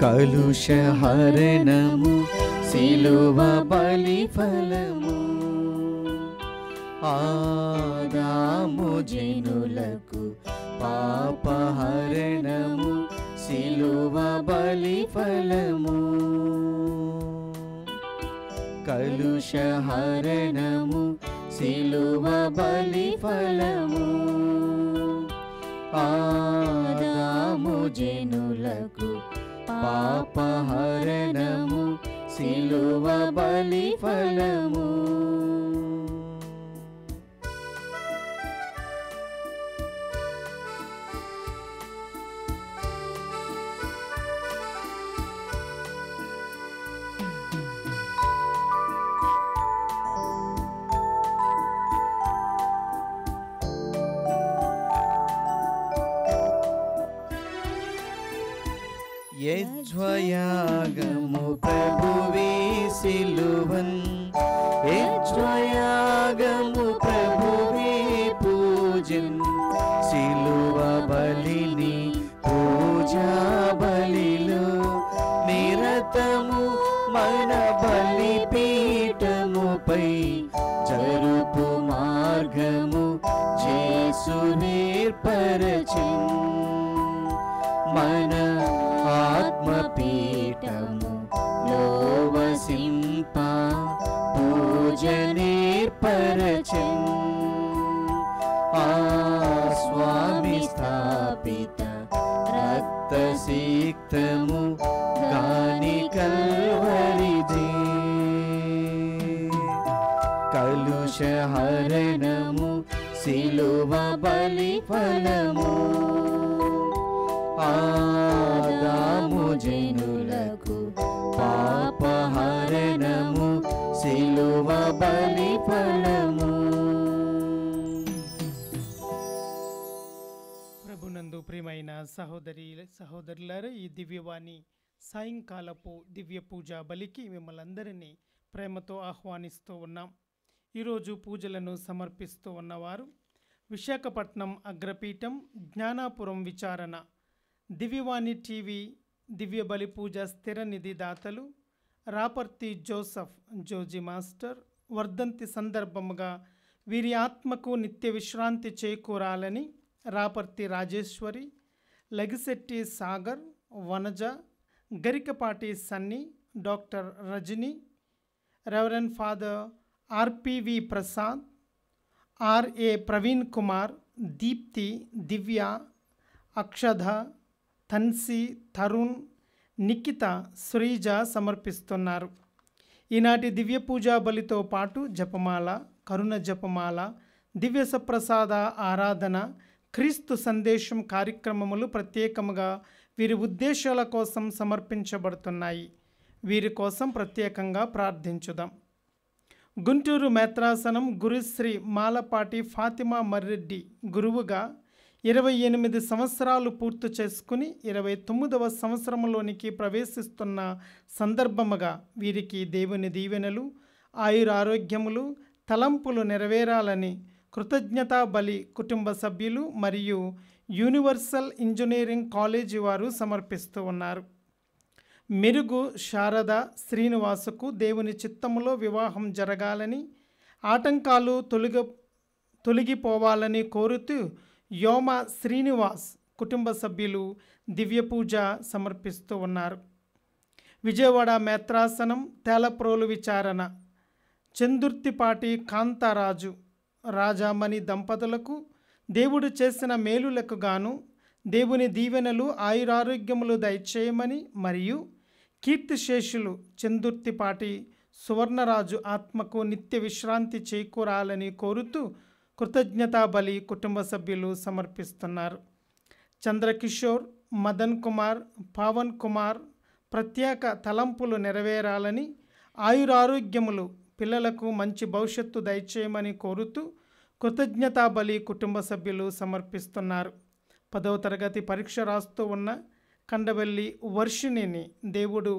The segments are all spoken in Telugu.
కలుషహరణము సిలువ బలి ఫలము ఆదాము జనులకు పాపహరణము సిలువ బలి ఫలము కలుషహరణము సిలువ బలి ఫలము ఆదాము జనులకు పాపహరణము సిలువ బలి ఫలము యజ్వయాగము ప్రభువే సిలువన్ యజ్వయాగము ప్రభువే పూజన్ సిలువ బలిని పూజా బలిలో నిరతము మన బలిపీఠముపై జరుపు మార్గము యేసు నేర్పరచిన్ మన ఆత్మపీఠము లోవసింప పూజ నేర్పరచిన్ ఆ స్వామి స్థాపిత రక్తసిక్తము గాని కల్వరిదే కలుషహరణము సిలువ బలి ఫలము ఆదాము జనులకు పాపహరణము సిలువ బలి ఫలము. ప్రభునందు ప్రియమైన సహోదరులారా, ఈ దివ్యవాణి సాయంకాలపు దివ్య పూజా బలికి మిమ్మల్ని అందరినీ ప్రేమతో ఆహ్వానిస్తూ ఉన్నాం. ఈరోజు పూజలను సమర్పిస్తూ ఉన్నవారు విశాఖపట్నం అగ్రపీఠం జ్ఞానాపురం విచారణ దివ్యవాణి టీవీ దివ్య బలి పూజ స్థిర నిధి దాతలు రాపర్తి జోసఫ్ జోజీ మాస్టర్ వర్ధంతి సందర్భముగా వీరి ఆత్మకు నిత్య విశ్రాంతి చేకూరాలని Raparthi Rajeswari, Lagisetti Sagar, Vanaja, Garikapati Sunny, doctor Rajani, reverend father RPV Prasad, RA Praveen Kumar, Deepthi, Divya, Akshadha, Tansi, Tarun, Nikhita, Sreeja సమర్పిస్తున్నారు. ఈనాటి దివ్య పూజా బలితో పాటు జపమాల, కరుణ జపమాల, దివ్య సప్రసాద ఆరాధన, క్రీస్తు సందేశం కార్యక్రమములు ప్రత్యేకముగా వీరి ఉద్దేశాల కోసం సమర్పించబడుతున్నాయి. వీరి కోసం ప్రత్యేకంగా ప్రార్థించుదాం. గుంటూరు మేత్రాసనం గురుశ్రీ మాలపాటి ఫాతిమా మర్రెడ్డి గురువుగా 28 సంవత్సరాలు పూర్తి చేసుకుని 29వ సంవత్సరంలోనికి ప్రవేశిస్తున్న సందర్భముగా వీరికి దేవుని దీవెనలు, ఆయురారోగ్యములు, తలంపులు నెరవేరాలని కృతజ్ఞతా బలి కుటుంబ సభ్యులు మరియు యూనివర్సల్ ఇంజనీరింగ్ కాలేజీ వారు సమర్పిస్తూ ఉన్నారు. మెరుగు శారద శ్రీనివాసుకు దేవుని చిత్తములో వివాహం జరగాలని, ఆటంకాలు తొలగిపోవాలని కోరుతూ యోమ శ్రీనివాస్ కుటుంబ సభ్యులు దివ్య పూజ సమర్పిస్తూ ఉన్నారు. విజయవాడ మేత్రాసనం తేలప్రోలు విచారణ చందుర్తిపాటి కాంతారాజు రాజామణి దంపతులకు దేవుడు చేసిన మేలులకు గాను దేవుని దీవెనలు, ఆయురారోగ్యములు దయచేయమని మరియు కీర్తిశేషులు చందుర్తిపాటి సువర్ణరాజు ఆత్మకు నిత్య విశ్రాంతి చేకూరాలని కోరుతూ కృతజ్ఞతా బలి కుటుంబ సభ్యులు సమర్పిస్తున్నారు. చంద్రకిషోర్, మదన్ కుమార్, పవన్ కుమార్ ప్రత్యేక తలంపులు నెరవేరాలని, ఆయురారోగ్యములు, పిల్లలకు మంచి భవిష్యత్తు దయచేయమని కోరుతూ కృతజ్ఞతా బలి కుటుంబ సభ్యులు సమర్పిస్తున్నారు. 10వ తరగతి పరీక్ష రాస్తూ ఉన్న కండవెల్లి వర్షిణిని దేవుడు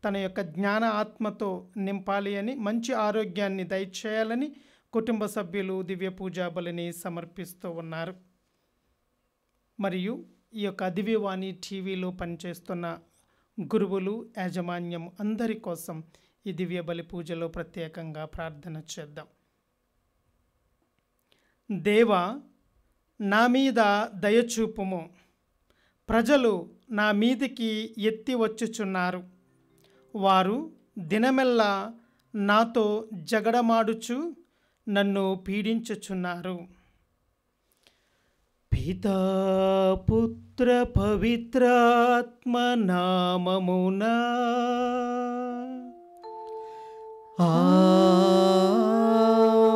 తన యొక్క జ్ఞాన ఆత్మతో నింపాలి అని, మంచి ఆరోగ్యాన్ని దయచేయాలని కుటుంబ సభ్యులు దివ్య పూజా బలిని సమర్పిస్తూ ఉన్నారు. మరియు ఈ యొక్క దివ్యవాణి టీవీలో పనిచేస్తున్న గురువులు, యాజమాన్యం అందరి కోసం ఈ దివ్య బలి పూజలో ప్రత్యేకంగా ప్రార్థన చేద్దాం. దేవా, నా మీద దయచూపుము. ప్రజలు నా మీదికి ఎత్తి వచ్చుచున్నారు. వారు దినమెల్లా నాతో జగడమాడుచు నన్ను పీడించుచున్నారు. పితా పుత్ర పవిత్రాత్మ నామమునా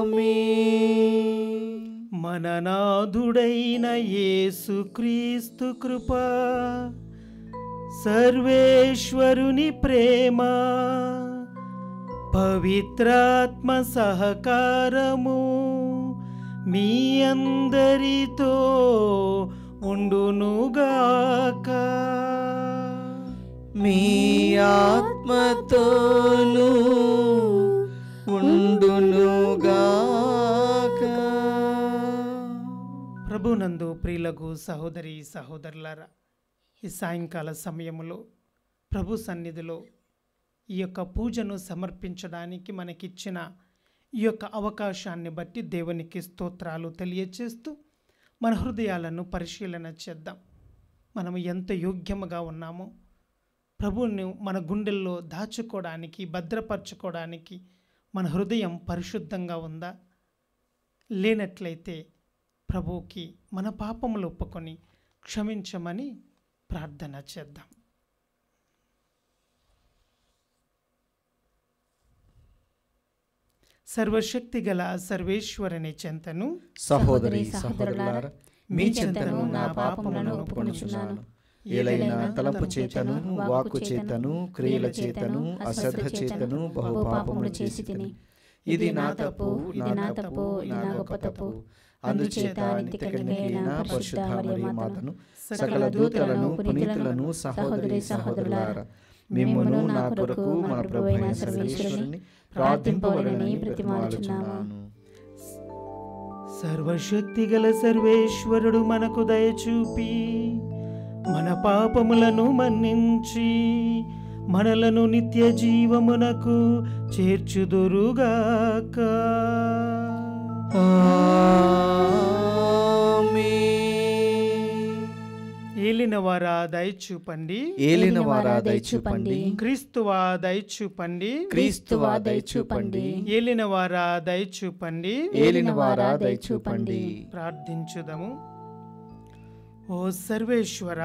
ఆమేన్. మననాథుడైన యేసుక్రీస్తు కృప, సర్వేశ్వరుని ప్రేమ, పవిత్రాత్మ సహకారము మీ అందరితో ఉండునుగాక. మీ ఆత్మతోను ఉండునుగాక. ప్రభునందు ప్రియులకు సహోదరి సహోదరులారా, ఈ సాయంకాల సమయంలో ప్రభు సన్నిధిలో ఈ యొక్క పూజను సమర్పించడానికి మనకిచ్చిన ఈ యొక్క అవకాశాన్ని బట్టి దేవునికి స్తోత్రాలు తెలియచేస్తూ మన హృదయాలను పరిశీలన చేద్దాం. మనము ఎంత యోగ్యముగా ఉన్నామో, ప్రభువుని మన గుండెల్లో దాచుకోవడానికి, భద్రపరచుకోవడానికి మన హృదయం పరిశుద్ధంగా ఉందా? లేనట్లయితే ప్రభువుకి మన పాపములు ఒప్పుకొని క్షమించమని ప్రార్థన చేద్దాం. సర్వశక్తి గల సర్వేశ్వరుని చెంతను సహోదరి సహోదరులారా, మీ చెంతను నా పాపములను ఒప్పుకొనుచున్నాను. ఏలైనా తలంపు చేతను, వాక్కు చేతను, క్రియల చేతను, అశ్రద్ధ చేతను బహు పాపములు చేసి తిని. ఇది నా తప్పు, ఇది నా తప్పు, ఇది నా గొప్ప తప్పు. అందుచేత నిత్య కన్యకైన పరిశుద్ధ మరియ మాతను, సకల దూతలను, పునీతులను, సహోదరి సహోదరులారా, మిమ్మును నా కొరకు మన ప్రభువైన సర్వేశ్వరుని ప్రార్థింపవలెనని బ్రతిమాలుచున్నాను. సర్వశక్తి గల సర్వేశ్వరుడు మనకు దయచూపి మన పాపములను మన్నించి మనలను నిత్య జీవమునకు చేర్చుదురుగాక. ఏలినవారా దయచూపండి, ఏలినవారా దయచూపండి, క్రీస్తువా దయచూపండి, క్రీస్తువా దయచూపండి, ఏలినవారా దయచూపండి, ఏలినవారా దయచూపండి. ప్రార్థించుదము. ఓ సర్వేశ్వర,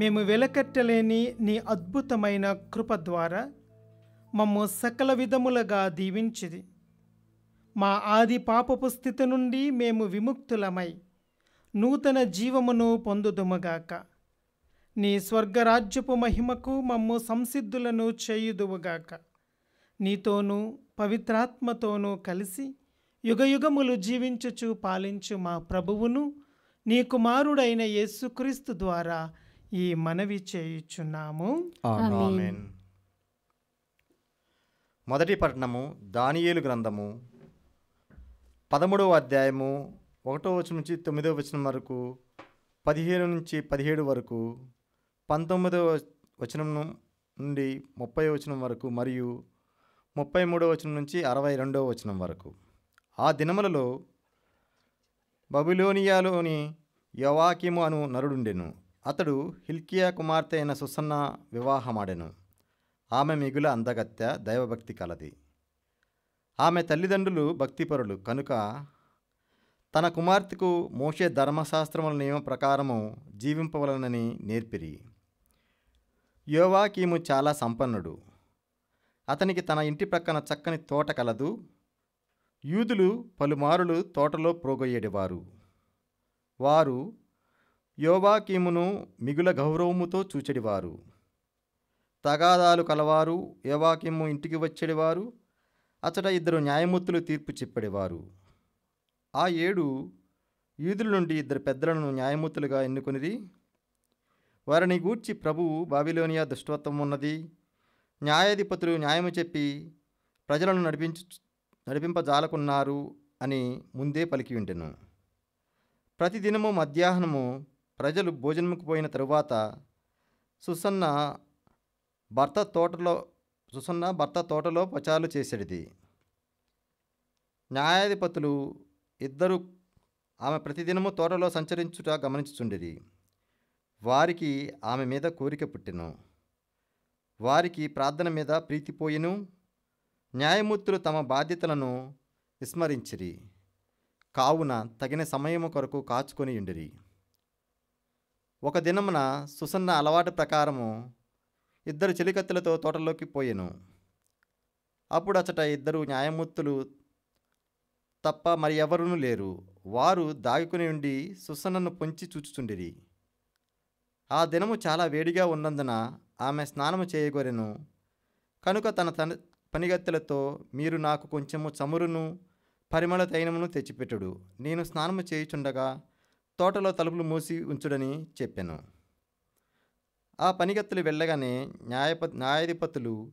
మేము వెలకట్టలేని నీ అద్భుతమైన కృప ద్వారా మమ్ము సకల విధములుగా దీవించిది. మా ఆది పాపపు స్థితి నుండి మేము విముక్తులమై నూతన జీవమును పొందుదుముగాక. నీ స్వర్గరాజ్యపు మహిమకు మమ్ము సంసిద్ధులను చేయుదువుగాక. నీతోనూ పవిత్రాత్మతోనూ కలిసి యుగయుగములు జీవించుచు పాలించు మా ప్రభువును, నీ కుమారుడైన యేసుక్రీస్తు ద్వారా ఈ మనవి చేయుచున్నాము. ఆమేన్. మొదటి పట్టణము దానియేలు గ్రంథము 13వ అధ్యాయము 1వ వచనం నుంచి 9వ వచనం వరకు, 15 నుంచి 17 వరకు, 19వ వచనం నుండి 30వ వచనం వరకు మరియు 33వ వచనం నుంచి 62వ వచనం వరకు. ఆ దినములలో బబులోనియాలోని యోవాకీము అను నరుడుండెను. అతడు హిల్కియా కుమార్తె అయిన సుసన్న వివాహమాడెను. ఆమె మిగుల అందగత్తె, దైవభక్తి కలది. ఆమె తల్లిదండ్రులు భక్తిపరులు కనుక తన కుమార్తెకు మోషే ధర్మశాస్త్రముల నియమ ప్రకారము జీవింపవలనని నేర్పిరి. యోవాకీము చాలా సంపన్నుడు. అతనికి తన ఇంటి ప్రక్కన చక్కని తోట కలదు. యూదులు పలుమారులు తోటలో ప్రోగొయ్యేవారు. వారు యోవాకీమును మిగుల గౌరవముతో చూచెడివారు. తగాదాలు కలవారు యోవాకీము ఇంటికి వచ్చేడివారు. అతడ 2 న్యాయమూర్తులు తీర్పు చెప్పేవారు. ఆ 7 యూదుల నుండి 2 పెద్దలను న్యాయమూర్తులుగా ఎన్నుకొనిరి. వారిని గూర్చి ప్రభువు, బాబిలోనియా దుష్టత్వం ఉన్నది, న్యాయాధిపతులు న్యాయము చెప్పి ప్రజలను నడిపింపజాలకున్నారు అని ముందే పలికి ఉండెను. ప్రతిదినము మధ్యాహ్నము ప్రజలు భోజనముకు పోయిన తరువాత సుసన్న భర్త తోటలో పచారులు చేసేది. న్యాయాధిపతులు ఇద్దరు ఆమె ప్రతిదినము తోటలో సంచరించుట గమనించుచుండిరి. వారికి ఆమె మీద కోరిక పుట్టెను. వారికి ప్రార్థన మీద ప్రీతిపోయిను. న్యాయమూర్తులు తమ బాధ్యతలను విస్మరించిరి. కావున తగిన సమయము కొరకు కాచుకొని ఉండిరి. ఒక దినమున సుసన్న అలవాటు ప్రకారము ఇద్దరు చెలికత్తెలతో తోటలోకి పోయెను. అప్పుడు అచట ఇద్దరు న్యాయమూర్తులు తప్ప మరి ఎవరునూ లేరు. వారు దాగుకుని ఉండి సుసన్నను పొంచి చూచుచుండిరి. ఆ దినము చాలా వేడిగా ఉన్నందున ఆమె స్నానము చేయగోరెను. కనుక తన పనిగత్తెలతో, మీరు నాకు కొంచెము చమురును పరిమళ తైలమును తెచ్చిపెట్టుడు, నేను స్నానము చేయుచుండగా తోటలో తలుపులు మూసి ఉంచుడని చెప్పెను. ఆ పనిగత్తెలు వెళ్ళగానే న్యాయాధిపతులు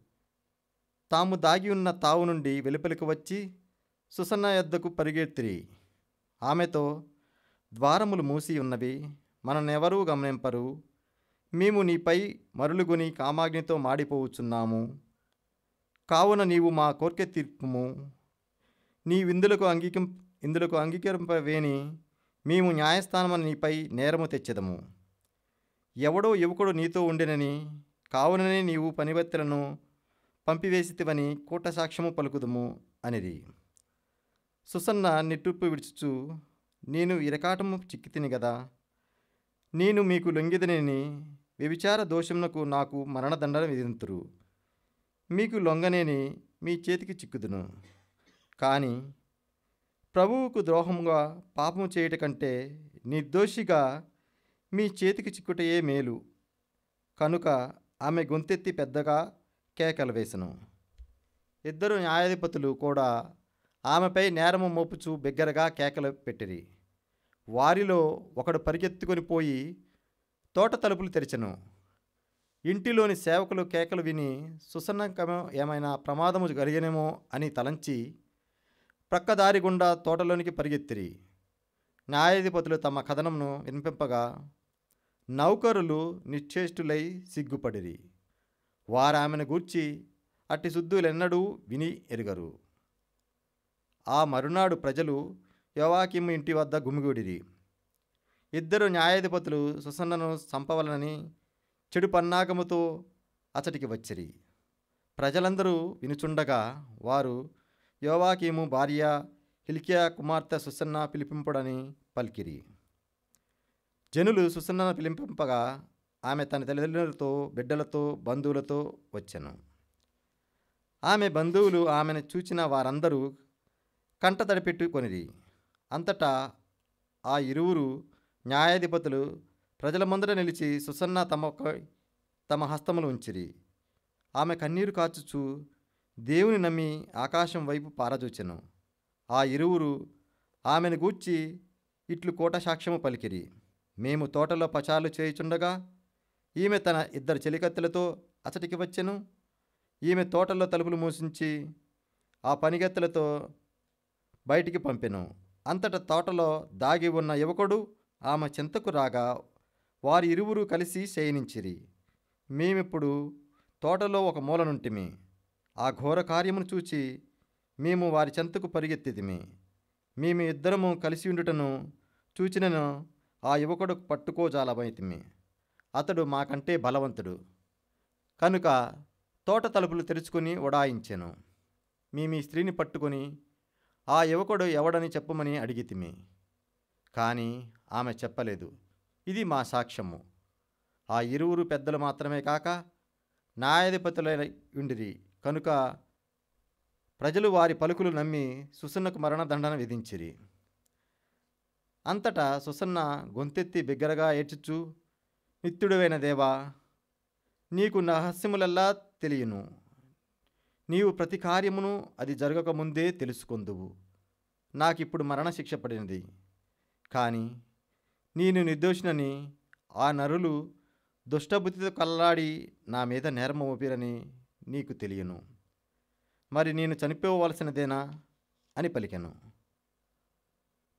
తాము దాగి ఉన్న తావు నుండి వెలుపలికి వచ్చి సుసన్న యొద్దకు పరిగెత్తిరి. ఆమెతో, ద్వారములు మూసి ఉన్నవి, మననెవరూ గమనింపరు. మేము నీపై మరులుగొని కామాగ్నితో మాడిపోవచ్చున్నాము. కావున నీవు మా కోర్కె తీర్పుము. నీవిందులకు అంగీకరింపవేని మేము న్యాయస్థానమని నీపై నేరము తెచ్చెదము. ఎవడో యువకుడు నీతో ఉండెనని, కావుననే నీవు పనివత్తెలను పంపివేసితివని కూట సాక్ష్యము పలుకుదుము అనిది. సుసన్న నిట్టూర్పు విడుచుచు, నేను ఇరకాటము చిక్కితిని గదా, నేను మీకు లొంగిదనని వ్యభిచార దోషమునకు నాకు మరణదండన విధింతురు. మీకు లొంగనేని మీ చేతికి చిక్కుదును. కానీ ప్రభువుకు ద్రోహముగా పాపము చేయుట కంటే నిర్దోషిగా మీ చేతికి చిక్కుటయే మేలు. కనుక ఆమె గొంతెత్తి పెద్దగా కేకలు వేసెను. ఇద్దరు న్యాయాధిపతులు కూడా ఆమెపై నేరము మోపుచు బిగ్గరగా కేకలు పెట్టిరి. వారిలో ఒకడు పరిగెత్తుకొని పోయి తోట తలుపులు తెరిచెను. ఇంటిలోని సేవకులు కేకలు విని సుసన్నకమో ఏమైనా ప్రమాదము జరిగనేమో అని తలంచి ప్రక్కదారి గుండా తోటలోనికి పరిగెత్తిరి. న్యాయాధిపతులు తమ కథనమును వినిపింపగా నౌకరులు నిశ్చేష్టులై సిగ్గుపడిరి. వారామెను గూర్చి అట్టి శుద్ధులెన్నడూ విని ఎరుగరు. ఆ మరునాడు ప్రజలు యోవాకీము ఇంటి వద్ద గుమిగూడిరి. ఇద్దరు న్యాయాధిపతులు సుసన్నను చంపవలనని చెడు పన్నాగముతో అతడికి వచ్చిరి. ప్రజలందరూ వినుచుండగా వారు యోవాకీము భార్య హిల్కియా కుమార్తె సుసన్న పిలిపింపుడని పలికిరి. జనులు సుసన్నను పిలిపింపగా ఆమె తన తల్లిదండ్రులతో, బిడ్డలతో, బంధువులతో వచ్చెను. ఆమె బంధువులు ఆమెను చూచిన వారందరూ కంట తడిపెట్టుకొనిరి. అంతటా ఆ ఇరువురు న్యాయాధిపతులు ప్రజల ముందర నిలిచి సుసన్న తమ హస్తములు ఉంచిరి. ఆమె కన్నీరు కాచుచు దేవుని నమ్మి ఆకాశం వైపు పారజూచెను. ఆ ఇరువురు ఆమెను గూర్చి ఇట్లు కోట సాక్ష్యము పలికిరి. మేము తోటలో పచారులు చేయుచుండగా ఈమె తన ఇద్దరు చెలికత్తెలతో అతడికి వచ్చెను. ఈమె తోటలో తలుపులు మూసించి ఆ పనిగత్తెలతో బయటికి పంపెను. అంతటా తోటలో దాగి ఉన్న యువకుడు ఆమె చెంతకు రాగా వారి ఇరువురు కలిసి శయనించిరి. మేమిప్పుడు తోటలో ఒక మూలనుంటిమి. ఆ ఘోర కార్యమును చూచి మేము వారి చెంతకు పరిగెత్తితిమి. మేము ఇద్దరము కలిసి ఉండుటను చూచినను ఆ యువకుడు పట్టుకోజాలమైతిమి. అతడు మాకంటే బలవంతుడు కనుక తోట తలుపులు తెరుచుకొని ఉడాయించెను. మేము ఈ స్త్రీని పట్టుకొని ఆ యువకుడు ఎవడని చెప్పమని అడిగితిమి. కానీ ఆమె చెప్పలేదు. ఇది మా సాక్ష్యము. ఆ ఇరువురు పెద్దలు మాత్రమే కాక న్యాయాధిపతులై ఉండిరి కనుక ప్రజలు వారి పలుకులు నమ్మి సుసన్నకు మరణదండన విధించిరి. అంతటా సుసన్న గొంతెత్తి బిగ్గరగా ఏడ్చుచు, నిత్యుడవైన దేవా, నీకు రహస్యములెల్లా తెలియను. నీవు ప్రతి కార్యమును అది జరగకముందే తెలుసుకొందువు. నాకిప్పుడు మరణశిక్ష పడినది. కానీ నేను నిర్దోషినని ఆ నరులు దుష్టబుద్ధితో కల్లాడి నా మీద నేరం మోపిరని నీకు తెలియను. మరి నేను చనిపోవలసినదేనా అని పలికెను.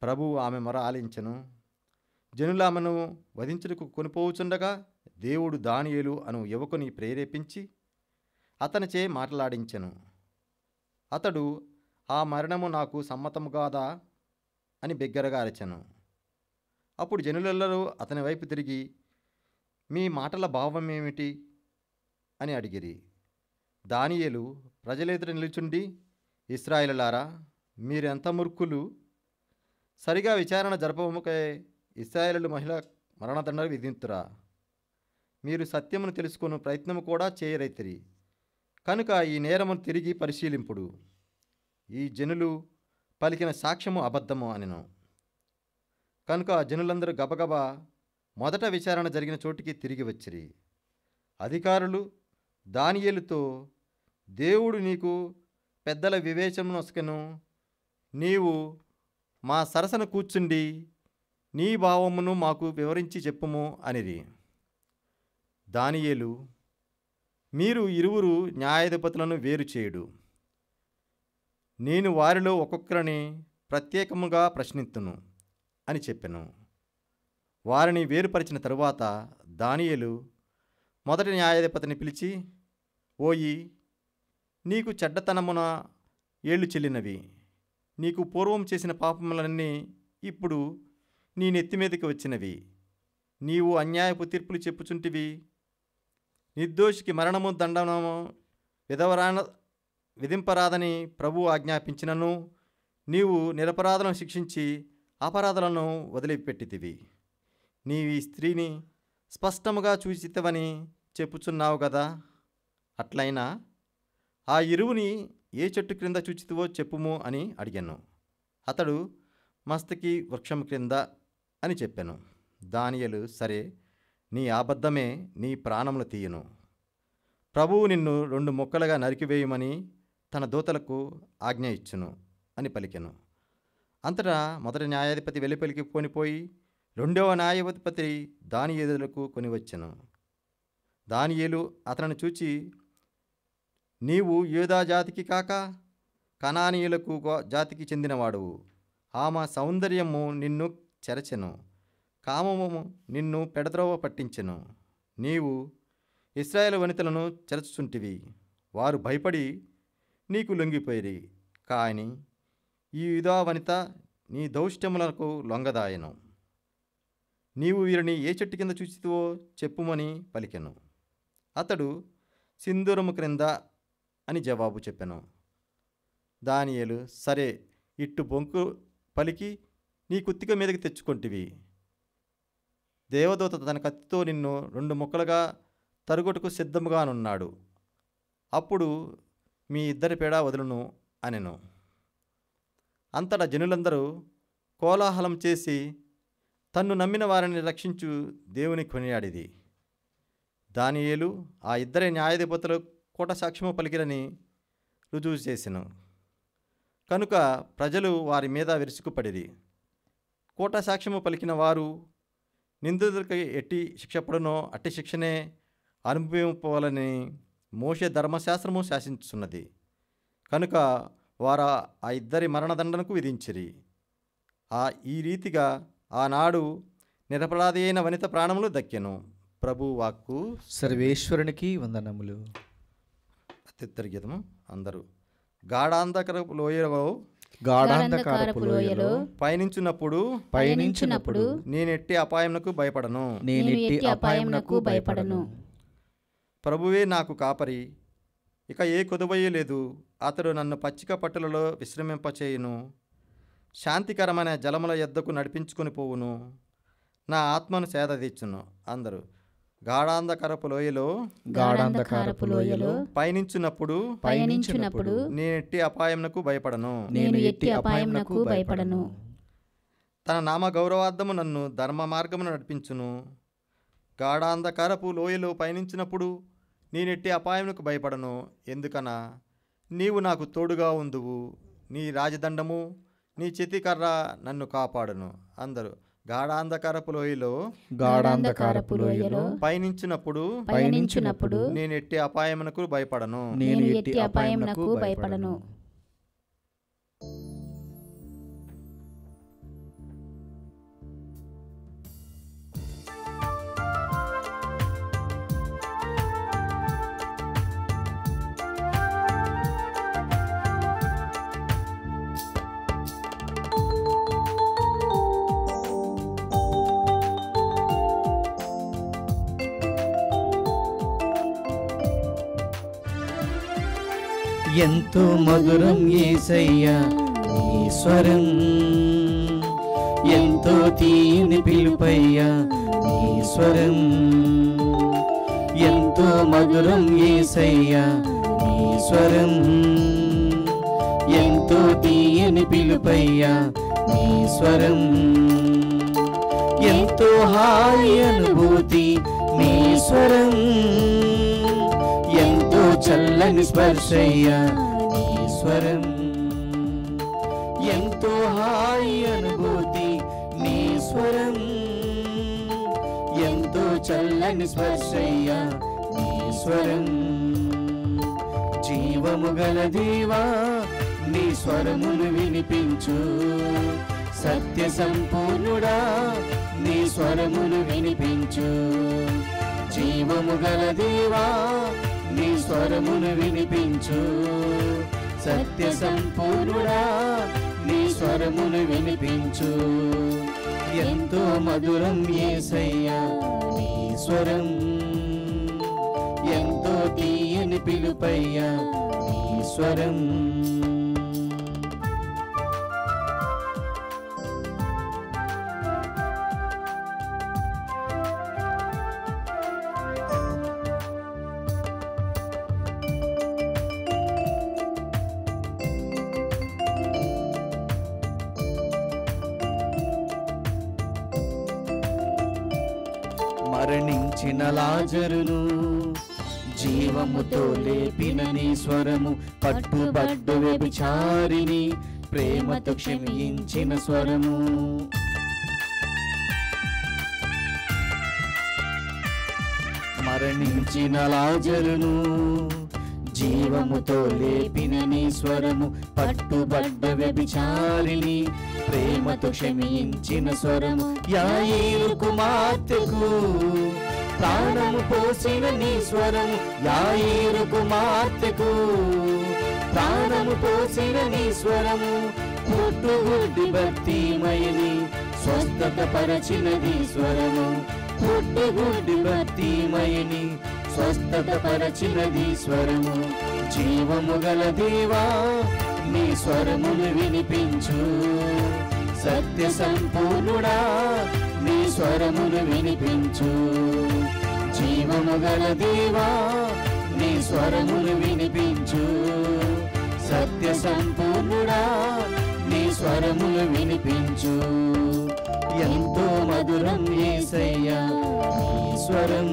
ప్రభువు ఆమె మొర ఆలించెను. జనులు ఆమెను వధించుటకు కొనిపోవుచుండగా దేవుడు దానియేలు అను యువకుని ప్రేరేపించి అతనిచే మాట్లాడించెను. అతడు, ఆ మరణము నాకు సమ్మతము కాదా అని బిగ్గరగా అరిచెను. అప్పుడు జనులెల్లరూ అతని వైపు తిరిగి, మీ మాటల భావమేమిటి అని అడిగిరి. దానియేలు ప్రజలెదుట నిలుచుండి, ఇశ్రాయేలులారా, మీరెంత మూర్ఖులు! సరిగా విచారణ జరపముకే ఇశ్రాయేలు మహిళ మరణదండ విధింతురా? మీరు సత్యమును తెలుసుకుని ప్రయత్నము కూడా చేయరైతిరి. కనుక ఈ నేరమును తిరిగి పరిశీలింపుడు. ఈ జనులు పలికిన సాక్ష్యము అబద్ధము అనెను. కనుక ఆ జనులందరూ గబగబా మొదట విచారణ జరిగిన చోటికి తిరిగి వచ్చిరి. అధికారులు దానియేలుతో, దేవుడు నీకు పెద్దల వివేచనను నొసగెను. నీవు మా సరసన కూర్చుండి నీ భావమును మాకు వివరించి చెప్పుము అనిరి. దానియేలు, మీరు ఇరువురు న్యాయాధిపతులను వేరు చేయుడు. నేను వారిలో ఒక్కొక్కరిని ప్రత్యేకముగా ప్రశ్నింతును అని చెప్పెను. వారిని వేరుపరిచిన తరువాత దానియేలు మొదటి న్యాయాధిపతిని పిలిచి, ఓయి, నీకు చెడ్డతనమున ఏళ్ళు చెల్లినవి. నీకు పూర్వం చేసిన పాపములన్నీ ఇప్పుడు నీ నెత్తిమీదకి వచ్చినవి. నీవు అన్యాయపు తీర్పులు చెప్పుచుంటివి. నిర్దోషికి మరణము దండనము విధింపరాదని ప్రభువు ఆజ్ఞాపించినను నీవు నిరపరాధులను శిక్షించి అపరాధులను వదిలిపెట్టితివి. నీవు ఈ స్త్రీని స్పష్టముగా చూచితవని చెప్పుచున్నావు కదా. అట్లయినా ఆ ఇరువుని ఏ చెట్టు క్రింద చూచితివో చెప్పుము అని అడిగాను. అతడు, మస్తకి వృక్షం క్రింద అని చెప్పాను. దానియేలు, సరే, నీ అబద్ధమే నీ ప్రాణములు తీయను. ప్రభువు నిన్ను 2 ముక్కలుగా నరికివేయమని తన దూతలకు ఆజ్ఞ ఇచ్చును అని పలికెను. అంతటా మొదటి న్యాయాధిపతి వెలుపలికి కొనిపోయి రెండవ న్యాయాధిపతి దానియేలుకు కొనివచ్చెను. దానియేలు అతనిని చూచి, నీవు యూదా జాతికి కాక కనానీయులకు జాతికి చెందినవాడువు. ఆమె సౌందర్యము నిన్ను చెరచెను, కామము నిన్ను పెడద్రోవ పట్టించెను. నీవు ఇశ్రాయేలు వనితలను చెరచుచుంటివి. వారు భయపడి నీకు లొంగిపోయిరి. కాని ఈ యూదా వనిత నీ దౌష్ట్యములకు లొంగదాయను. నీవు వీరిని ఏ చెట్టు కింద చూచితివో చెప్పుమని పలికెను. అతడు, సింధూరము క్రింద అని జవాబు చెప్పెను. దానియేలు, సరే, ఇట్టు బొంకు పలికి నీ కుత్తిక మీదకి తెచ్చుకొంటివి. దేవదూత తన కత్తితో నిన్ను 2 ముక్కలుగా తరుగుటకు సిద్ధముగానున్నాడు. అప్పుడు మీ ఇద్దరి పేడ వదులును అనెను. అంతటా జనులందరూ కోలాహలం చేసి తన్ను నమ్మిన వారిని రక్షించు దేవుని కొనియాడిది. దానియేలు ఆ ఇద్దరి న్యాయాధిపతులు కూట సాక్ష్యము పలికిరని రుజువు చేసెను. కనుక ప్రజలు వారి మీద విరుచుకుపడిరి. కూట సాక్ష్యము పలికిన వారు నిందితులకి ఎట్టి శిక్ష పడునో అట్టి శిక్షనే అనుభవింపవాలని మోషే ధర్మశాస్త్రము శాసించున్నది. కనుక వారు ఆ ఇద్దరి మరణదండనకు విధించిరి. ఈ రీతిగా ఆనాడు నిరపరాధి అయిన వనిత ప్రాణములు దక్కెను. ప్రభు వాక్కు. సర్వేశ్వరునికి వందనములు. అత్యుత్తరగీతము అందరూ. గాఢాంధకరపు లోయలో పయనించున్నప్పుడు నేనెట్టి అపాయమునకు భయపడను. ప్రభువే నాకు కాపరి, ఇక ఏ కొదువయ్య లేదు. అతడు నన్ను పచ్చిక పట్టులలో విశ్రమింపచేయును, శాంతికరమైన జలముల యొద్దకు నడిపించుకొని పోవును, నా ఆత్మను సేద తీర్చును. అందరూ. గాఢాంధకరపు లోయలో పయనించున్నప్పుడు నేనెట్టి అపాయమునకు భయపడను. తన నామ గౌరవార్థము నన్ను ధర్మ మార్గమును నడిపించును. గాఢాంధకరపు లోయలో పయనించినప్పుడు నేనెట్టి అపాయమునకు భయపడను. ఎందుకనా, నీవు నాకు తోడుగా ఉందువు. నీ రాజదండము నీ చేతికర్ర నన్ను కాపాడును. అందరూ. గాఢాంధకరపు లోయలో పయనించినప్పుడు నేనెట్టి అపాయమునకు భయపడను. ఎంతో మధురం యేసయ్యా నీ స్వరం, ఎంతో తీయని పిలుపయ్యా నీ స్వరం, ఎంతో మధురం యేసయ్యా నీ స్వరం, ఎంతో తీయని పిలుపయ్యా నీ స్వరం, ఎంతో హాయి అనుభూతి నీ స్వరం, ఎంతో చల్లని స్పర్శయ్యా నీ స్వరం, ఎంతో హాయి అనుభూతి నీ స్వరం, ఎంతో చల్లని స్పర్శయ్యా నీ స్వరం. జీవము గల దేవా నీ స్వరమును వినిపించు, సత్య సంపూర్ణుడా నీ స్వరమును వినిపించు. జీవము గల దేవా నీ స్వరమును వినిపించు, సత్య సంపూర్ణుడా నీ స్వరమును వినిపించు. ఎంతో మధురం యేసయ్యా నీ స్వరం, ఎంతో తీయని పిలుపయ్యా నీ స్వరం. మరణించిన లాజరును జీవముతో లేపిన నీ స్వరము, పట్టుబడ్డు వ్యభిచారిని ప్రేమతో క్షమించిన స్వరము. మరణించిన లాజరును జీవముతో లేపిన నీ స్వరము, పట్టుబడ్డ వ్యభిచారిని ప్రేమతో క్షమించిన స్వరము. యాయీరు కుమార్తెకు ప్రాణము పోసిన నీ స్వరము, యాయీరు కుమార్తెకు ప్రాణము పోసిన నీ స్వరము. పుట్టుగుడ్డి భక్తిమయని స్వస్థత పరచినది స్వరము, పుట్టుగుడ్డి భక్తిమయని స్వస్థత పరచినది స్వరము. జీవము గల దేవా నీ స్వరమును వినిపించు, సత్య సంపూర్ణుడా నీ స్వరమును వినిపించు. జీవము గల దేవా నీ స్వరమును వినిపించు, సత్య సంపూర్ణుడా నీ స్వరమును వినిపించు. ఎంతో మధురం యేసయ్యా నీ స్వరం,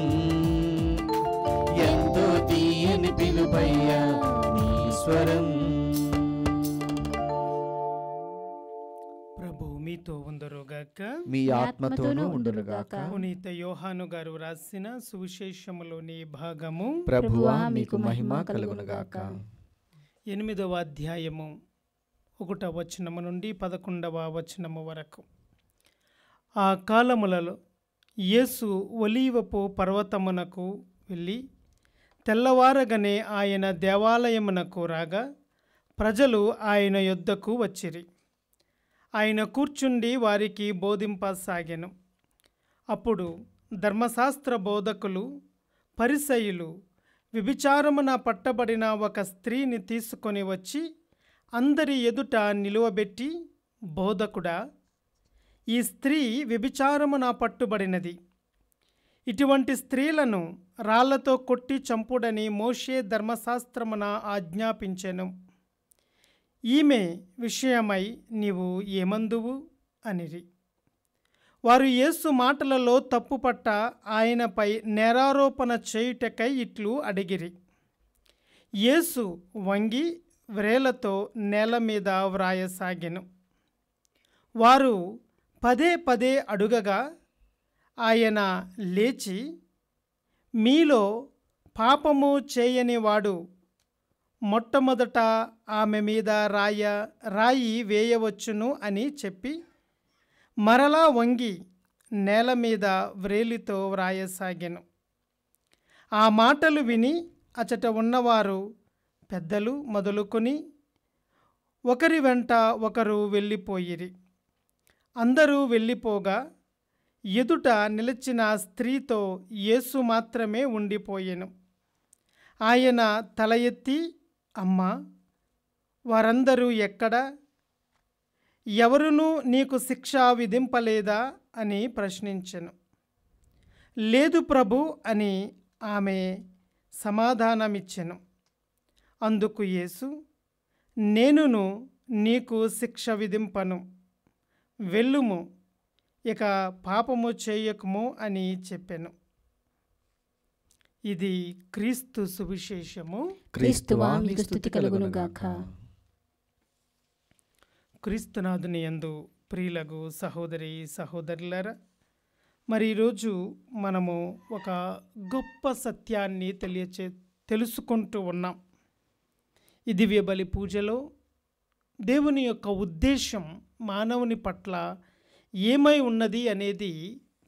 ఎంతో తీయని పిలుపయ్యా నీ స్వరం. ప్రభు మీతో ఉందరుగాక, మీ ఆత్మతోనూ ఉండునుగాక. పునీత యోహాను గారు రాసిన సువిశేషములోని భాగము. ప్రభువా మీకు మహిమ కలుగునుగాక. 8వ అధ్యాయము 1వ వచనము నుండి 11వ వచనము వరకు. ఆ కాలములలో యేసు ఒలీవపు పర్వతమునకు వెళ్ళి తెల్లవారగనే ఆయన దేవాలయమునకు రాగా ప్రజలు ఆయన యొద్దకు వచ్చిరి. ఆయన కూర్చుండి వారికి బోధింపసాగెను. అప్పుడు ధర్మశాస్త్ర బోధకులు, పరిసయ్యులు వ్యభిచారమున పట్టబడిన ఒక స్త్రీని తీసుకొని వచ్చి అందరి ఎదుట నిలువబెట్టి, బోధకుడా, ఈ స్త్రీ వ్యభిచారమున పట్టుబడినది. ఇటువంటి స్త్రీలను రాళ్లతో కొట్టి చంపుడని మోషే ధర్మశాస్త్రమున ఆజ్ఞాపించెను. ఈమె విషయమై నీవు ఏమందువు అనిరి. వారు యేసు మాటలలో తప్పుపట్ట ఆయనపై నేరారోపణ చేయుటకై ఇట్లు అడిగిరి. యేసు వంగి వ్రేలతో నేల మీద వ్రాయసాగెను. వారు పదే పదే అడుగగా ఆయన లేచి, మీలో పాపము చేయని వాడు మొట్టమొదట ఆమె మీద రాయి వేయవచ్చును అని చెప్పి మరలా వంగి నేల మీద వ్రేలితో వ్రాయసాగెను. ఆ మాటలు విని అచట ఉన్నవారు పెద్దలు మొదలుకొని ఒకరి వెంట ఒకరు వెళ్ళిపోయిరి. అందరూ వెళ్ళిపోగా ఎదుట నిలిచిన స్త్రీతో యేసు మాత్రమే ఉండిపోయెను. ఆయన తల ఎత్తి అమ్మా, వారందరూ ఎక్కడ? ఎవరునూ నీకు శిక్ష విధింపలేదా అని ప్రశ్నించెను. లేదు ప్రభు అని ఆమె సమాధానమిచ్చెను. అందుకు యేసు, నేనును నీకు శిక్ష విధింపను, వెళ్ళుము, ఇక పాపము చేయకుము అని చెప్పెను. ఇది క్రీస్తు సువిశేషము. క్రీస్తువా మీకు స్తుతి కలుగును గాక. క్రీస్తునాథుని యందు ప్రియులగు సహోదరి సహోదరులారా, మరి ఈరోజు మనము ఒక గొప్ప సత్యాన్ని తెలుసుకుంటూ ఉన్నాం. ఈ దివ్య బలి పూజలో దేవుని యొక్క ఉద్దేశం మానవుని పట్ల ఏమై ఉన్నది అనేది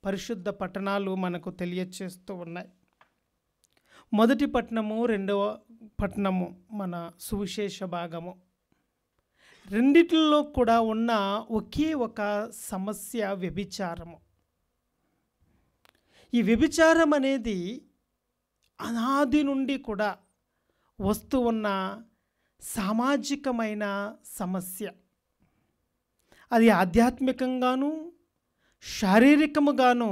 పరిశుద్ధ పట్టణాలు మనకు తెలియచేస్తూ ఉన్నాయి. మొదటి పట్టణము, రెండవ పట్టణము మన సువిశేష భాగము. రెండిట్లో కూడా ఉన్న ఒకే ఒక సమస్య వ్యభిచారము. ఈ వ్యభిచారం అనేది అనాది నుండి కూడా వస్తూ ఉన్న సామాజికమైన సమస్య. అది ఆధ్యాత్మికంగాను శారీరకముగాను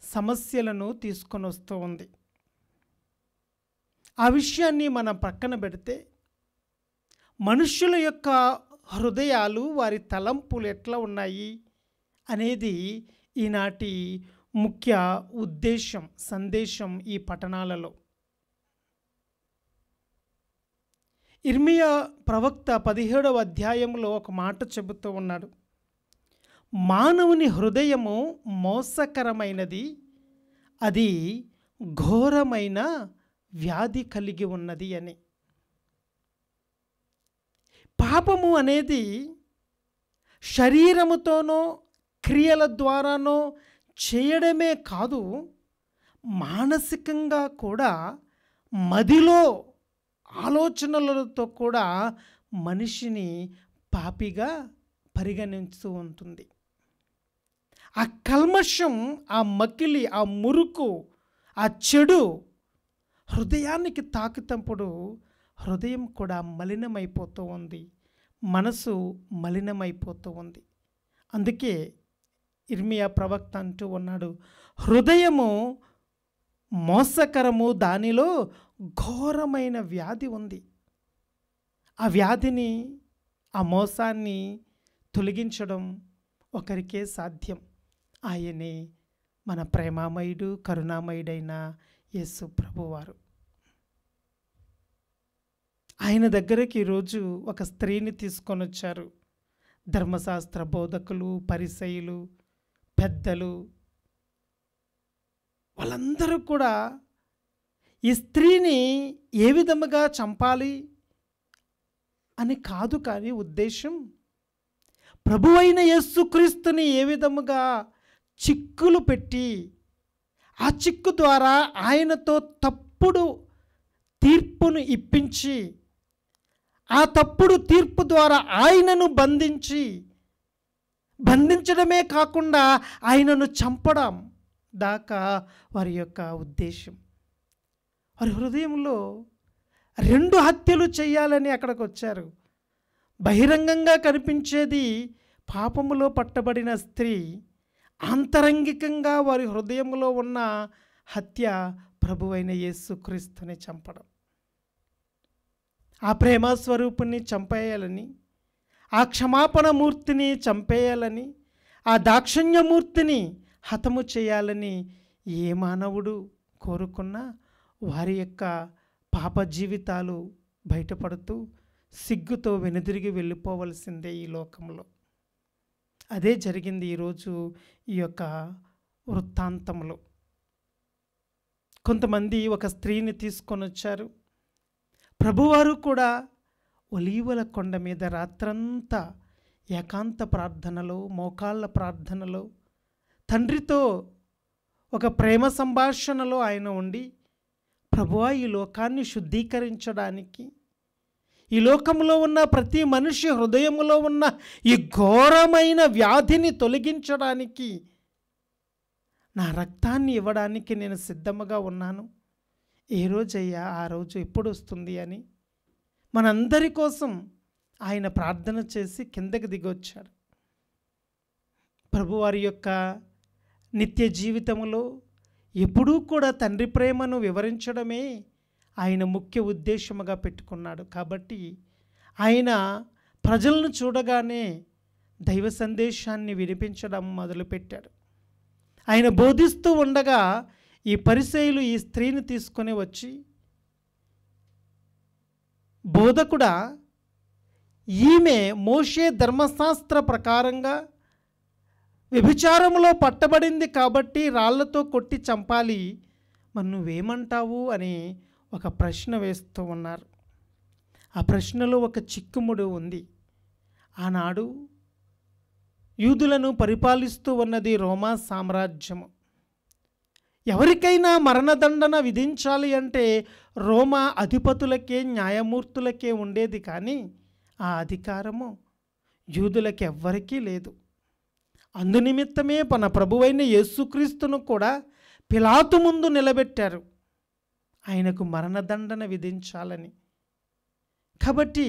సమస్యలను తీసుకొని వస్తూ ఉంది. ఆ విషయాన్ని మనం పక్కన పెడితే మనుష్యుల యొక్క హృదయాలు, వారి తలంపులు ఎట్లా ఉన్నాయి అనేది ఈనాటి ముఖ్య ఉద్దేశం, సందేశం ఈ పట్టణాలలో. ఇర్మియా ప్రవక్త 17వ అధ్యాయంలో ఒక మాట చెబుతూ ఉన్నాడు. మానవుని హృదయము మోసకరమైనది, అది ఘోరమైన వ్యాధి కలిగి ఉన్నది అని. పాపము అనేది శరీరముతోనో క్రియల ద్వారానో చేయడమే కాదు, మానసికంగా కూడా మదిలో ఆలోచనలతో కూడా మనిషిని పాపిగా పరిగణిస్తూ ఉంటుంది. ఆ కల్మషం, ఆ మకిలి, ఆ మురుకు, ఆ చెడు హృదయానికి తాకుతప్పుడు హృదయం కూడా మలినమైపోతూ ఉంది, మనసు మలినమైపోతూ ఉంది. అందుకే ఇర్మియా ప్రవక్త అంటూ ఉన్నాడు, హృదయము మోసకరము, దానిలో ఘోరమైన వ్యాధి ఉంది. ఆ వ్యాధిని, ఆ మోసాన్ని తొలగించడం ఒకరికే సాధ్యం. ఆయనే మన ప్రేమామయుడు, కరుణామయుడైన యేసు ప్రభువారు. ఆయన దగ్గరికి ఈరోజు ఒక స్త్రీని తీసుకొని వచ్చారు. ధర్మశాస్త్ర బోధకులు, పరిసయ్యులు, పెద్దలు, వాళ్ళందరూ కూడా ఈ స్త్రీని ఏ విధముగా చంపాలి అని కాదు, కానీ ఉద్దేశం ప్రభువైన యేసుక్రీస్తుని ఏ విధముగా చిక్కులు పెట్టి ఆ చిక్కు ద్వారా ఆయనతో తప్పుడు తీర్పును ఇప్పించి, ఆ తప్పుడు తీర్పు ద్వారా ఆయనను బంధించడమే కాకుండా ఆయనను చంపడం దాకా వారి యొక్క ఉద్దేశం. వారి హృదయంలో 2 హత్యలు చేయాలని అక్కడికి వచ్చారు. బహిరంగంగా కనిపించేది పాపములో పట్టబడిన స్త్రీ, ఆంతరంగికంగా వారి హృదయంలో ఉన్న హత్య ప్రభువైన యేసుక్రీస్తుని చంపడం. ఆ ప్రేమ స్వరూపుని చంపేయాలని, ఆ క్షమాపణ మూర్తిని చంపేయాలని, ఆ దాక్షిణ్యమూర్తిని హతము చేయాలని ఏ మానవుడు కోరుకున్నా వారి యొక్క పాప జీవితాలు బయటపడుతూ సిగ్గుతో వెనుదిరిగి వెళ్ళిపోవలసిందే ఈ లోకంలో. అదే జరిగింది ఈరోజు ఈ యొక్క వృత్తాంతంలో. కొంతమంది ఒక స్త్రీని తీసుకొని వచ్చారు. ప్రభువారు కూడా ఒలీవల కొండ మీద రాత్రంతా ఏకాంత ప్రార్థనలో, మోకాళ్ళ ప్రార్థనలో, తండ్రితో ఒక ప్రేమ సంభాషణలో ఆయన ఉండి, ప్రభువా, ఈ లోకాన్ని శుద్ధీకరించడానికి, ఈ లోకంలో ఉన్న ప్రతి మనిషి హృదయంలో ఉన్న ఈ ఘోరమైన వ్యాధిని తొలగించడానికి నా రక్తాన్ని ఇవ్వడానికి నేను సిద్ధముగా ఉన్నాను. ఏ రోజయ్యా, ఆ రోజు ఎప్పుడు వస్తుంది అని మనందరి కోసం ఆయన ప్రార్థన చేసి కిందకి దిగొచ్చాడు. ప్రభువారి యొక్క నిత్య జీవితంలో ఎప్పుడూ కూడా తండ్రి ప్రేమను వివరించడమే ఆయన ముఖ్య ఉద్దేశముగా పెట్టుకున్నాడు. కాబట్టి ఆయన ప్రజలను చూడగానే దైవ సందేశాన్ని వినిపించడం మొదలుపెట్టాడు. ఆయన బోధిస్తూ ఉండగా ఈ పరిసయ్యులు ఈ స్త్రీని తీసుకొని వచ్చి, బోధకుడా, ఈమె మోషే ధర్మశాస్త్ర ప్రకారంగా వ్యభిచారంలో పట్టబడింది కాబట్టి రాళ్లతో కొట్టి చంపాలి, మరి నువ్వేమంటావు అని ఒక ప్రశ్న వేస్తూ ఉన్నారు. ఆ ప్రశ్నలో ఒక చిక్కుముడు ఉంది. ఆనాడు యూదులను పరిపాలిస్తూ ఉన్నది రోమా సామ్రాజ్యము. ఎవరికైనా మరణదండన విధించాలి అంటే రోమా అధిపతులకే, న్యాయమూర్తులకే ఉండేది, కానీ ఆ అధికారము యూదులకి ఎవ్వరికీ లేదు. అందునిమిత్తమే మన ప్రభువైన యేసుక్రీస్తును కూడా పిలాతు ముందు నిలబెట్టారు, ఆయనకు మరణదండన విధించాలని. కాబట్టి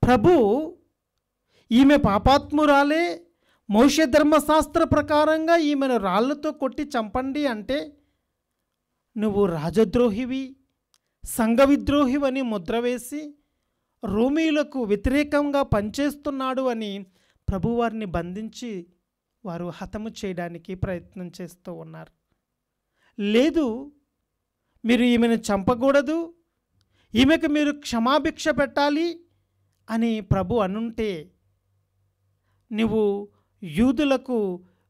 ప్రభు ఈమె పాపాత్మురాలే, మోషే ధర్మశాస్త్ర ప్రకారంగా ఈమెను రాళ్లతో కొట్టి చంపండి అంటే నువ్వు రాజద్రోహివి, సంఘ విద్రోహివని ముద్ర వేసి రోమీయులకు వ్యతిరేకంగా పనిచేస్తున్నాడు అని ప్రభువారిని బంధించి వారు హతము చేయడానికి ప్రయత్నం చేస్తూ ఉన్నారు. లేదు, మీరు ఈమెను చంపకూడదు, ఈమెకు మీరు క్షమాభిక్ష పెట్టాలి అని ప్రభు అనుంటే నువ్వు యూదులకు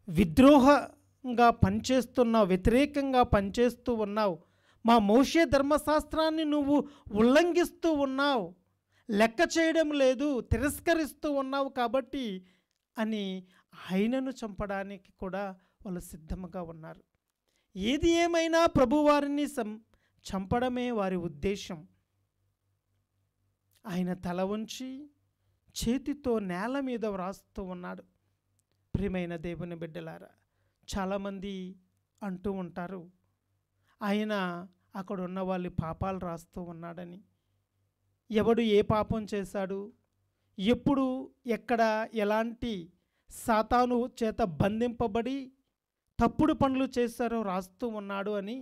విద్రోహంగా పనిచేస్తున్నావు, వ్యతిరేకంగా పనిచేస్తూ ఉన్నావు, మా మోషే ధర్మశాస్త్రాన్ని నువ్వు ఉల్లంఘిస్తూ ఉన్నావు, లెక్క చేయడం లేదు, తిరస్కరిస్తూ ఉన్నావు కాబట్టి అని ఆయనను చంపడానికి కూడా వాళ్ళు సిద్ధంగా ఉన్నారు. ఏది ఏమైనా ప్రభువారిని చంపడమే వారి ఉద్దేశం. ఆయన తల వంచి చేతితో నేల మీద వ్రాస్తూ ఉన్నాడు. ప్రియమైన దేవుని బిడ్డలారా, చాలామంది అంటూ ఉంటారు ఆయన అక్కడ ఉన్న వాళ్ళ పాపాలు రాస్తూ ఉన్నాడని. ఎవడు ఏ పాపం చేశాడు, ఎప్పుడు ఎక్కడ ఎలాంటి సాతాను చేత బంధింపబడి తప్పుడు పనులు చేశారో రాస్తూ ఉన్నాడు అని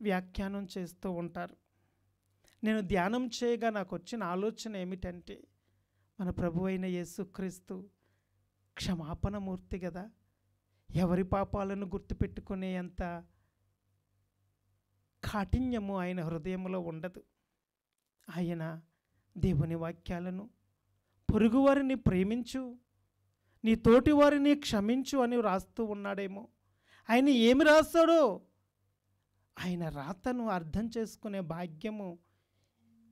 వ్యాఖ్యానం చేస్తూ ఉంటారు. నేను ధ్యానం చేయగా నాకు వచ్చిన ఆలోచన ఏమిటంటే, మన ప్రభువైన యేసుక్రీస్తు క్షమాపణమూర్తి కదా, ఎవరి పాపాలను గుర్తుపెట్టుకునే అంత కాఠిన్యము ఆయన హృదయంలో ఉండదు. ఆయన దేవుని వాక్యాలను పొరుగువారిని ప్రేమించు, నీ తోటి వారిని క్షమించు అని రాస్తూ ఉన్నాడేమో. ఆయన ఏమి రాస్తాడో ఆయన రాతను అర్థం చేసుకునే భాగ్యము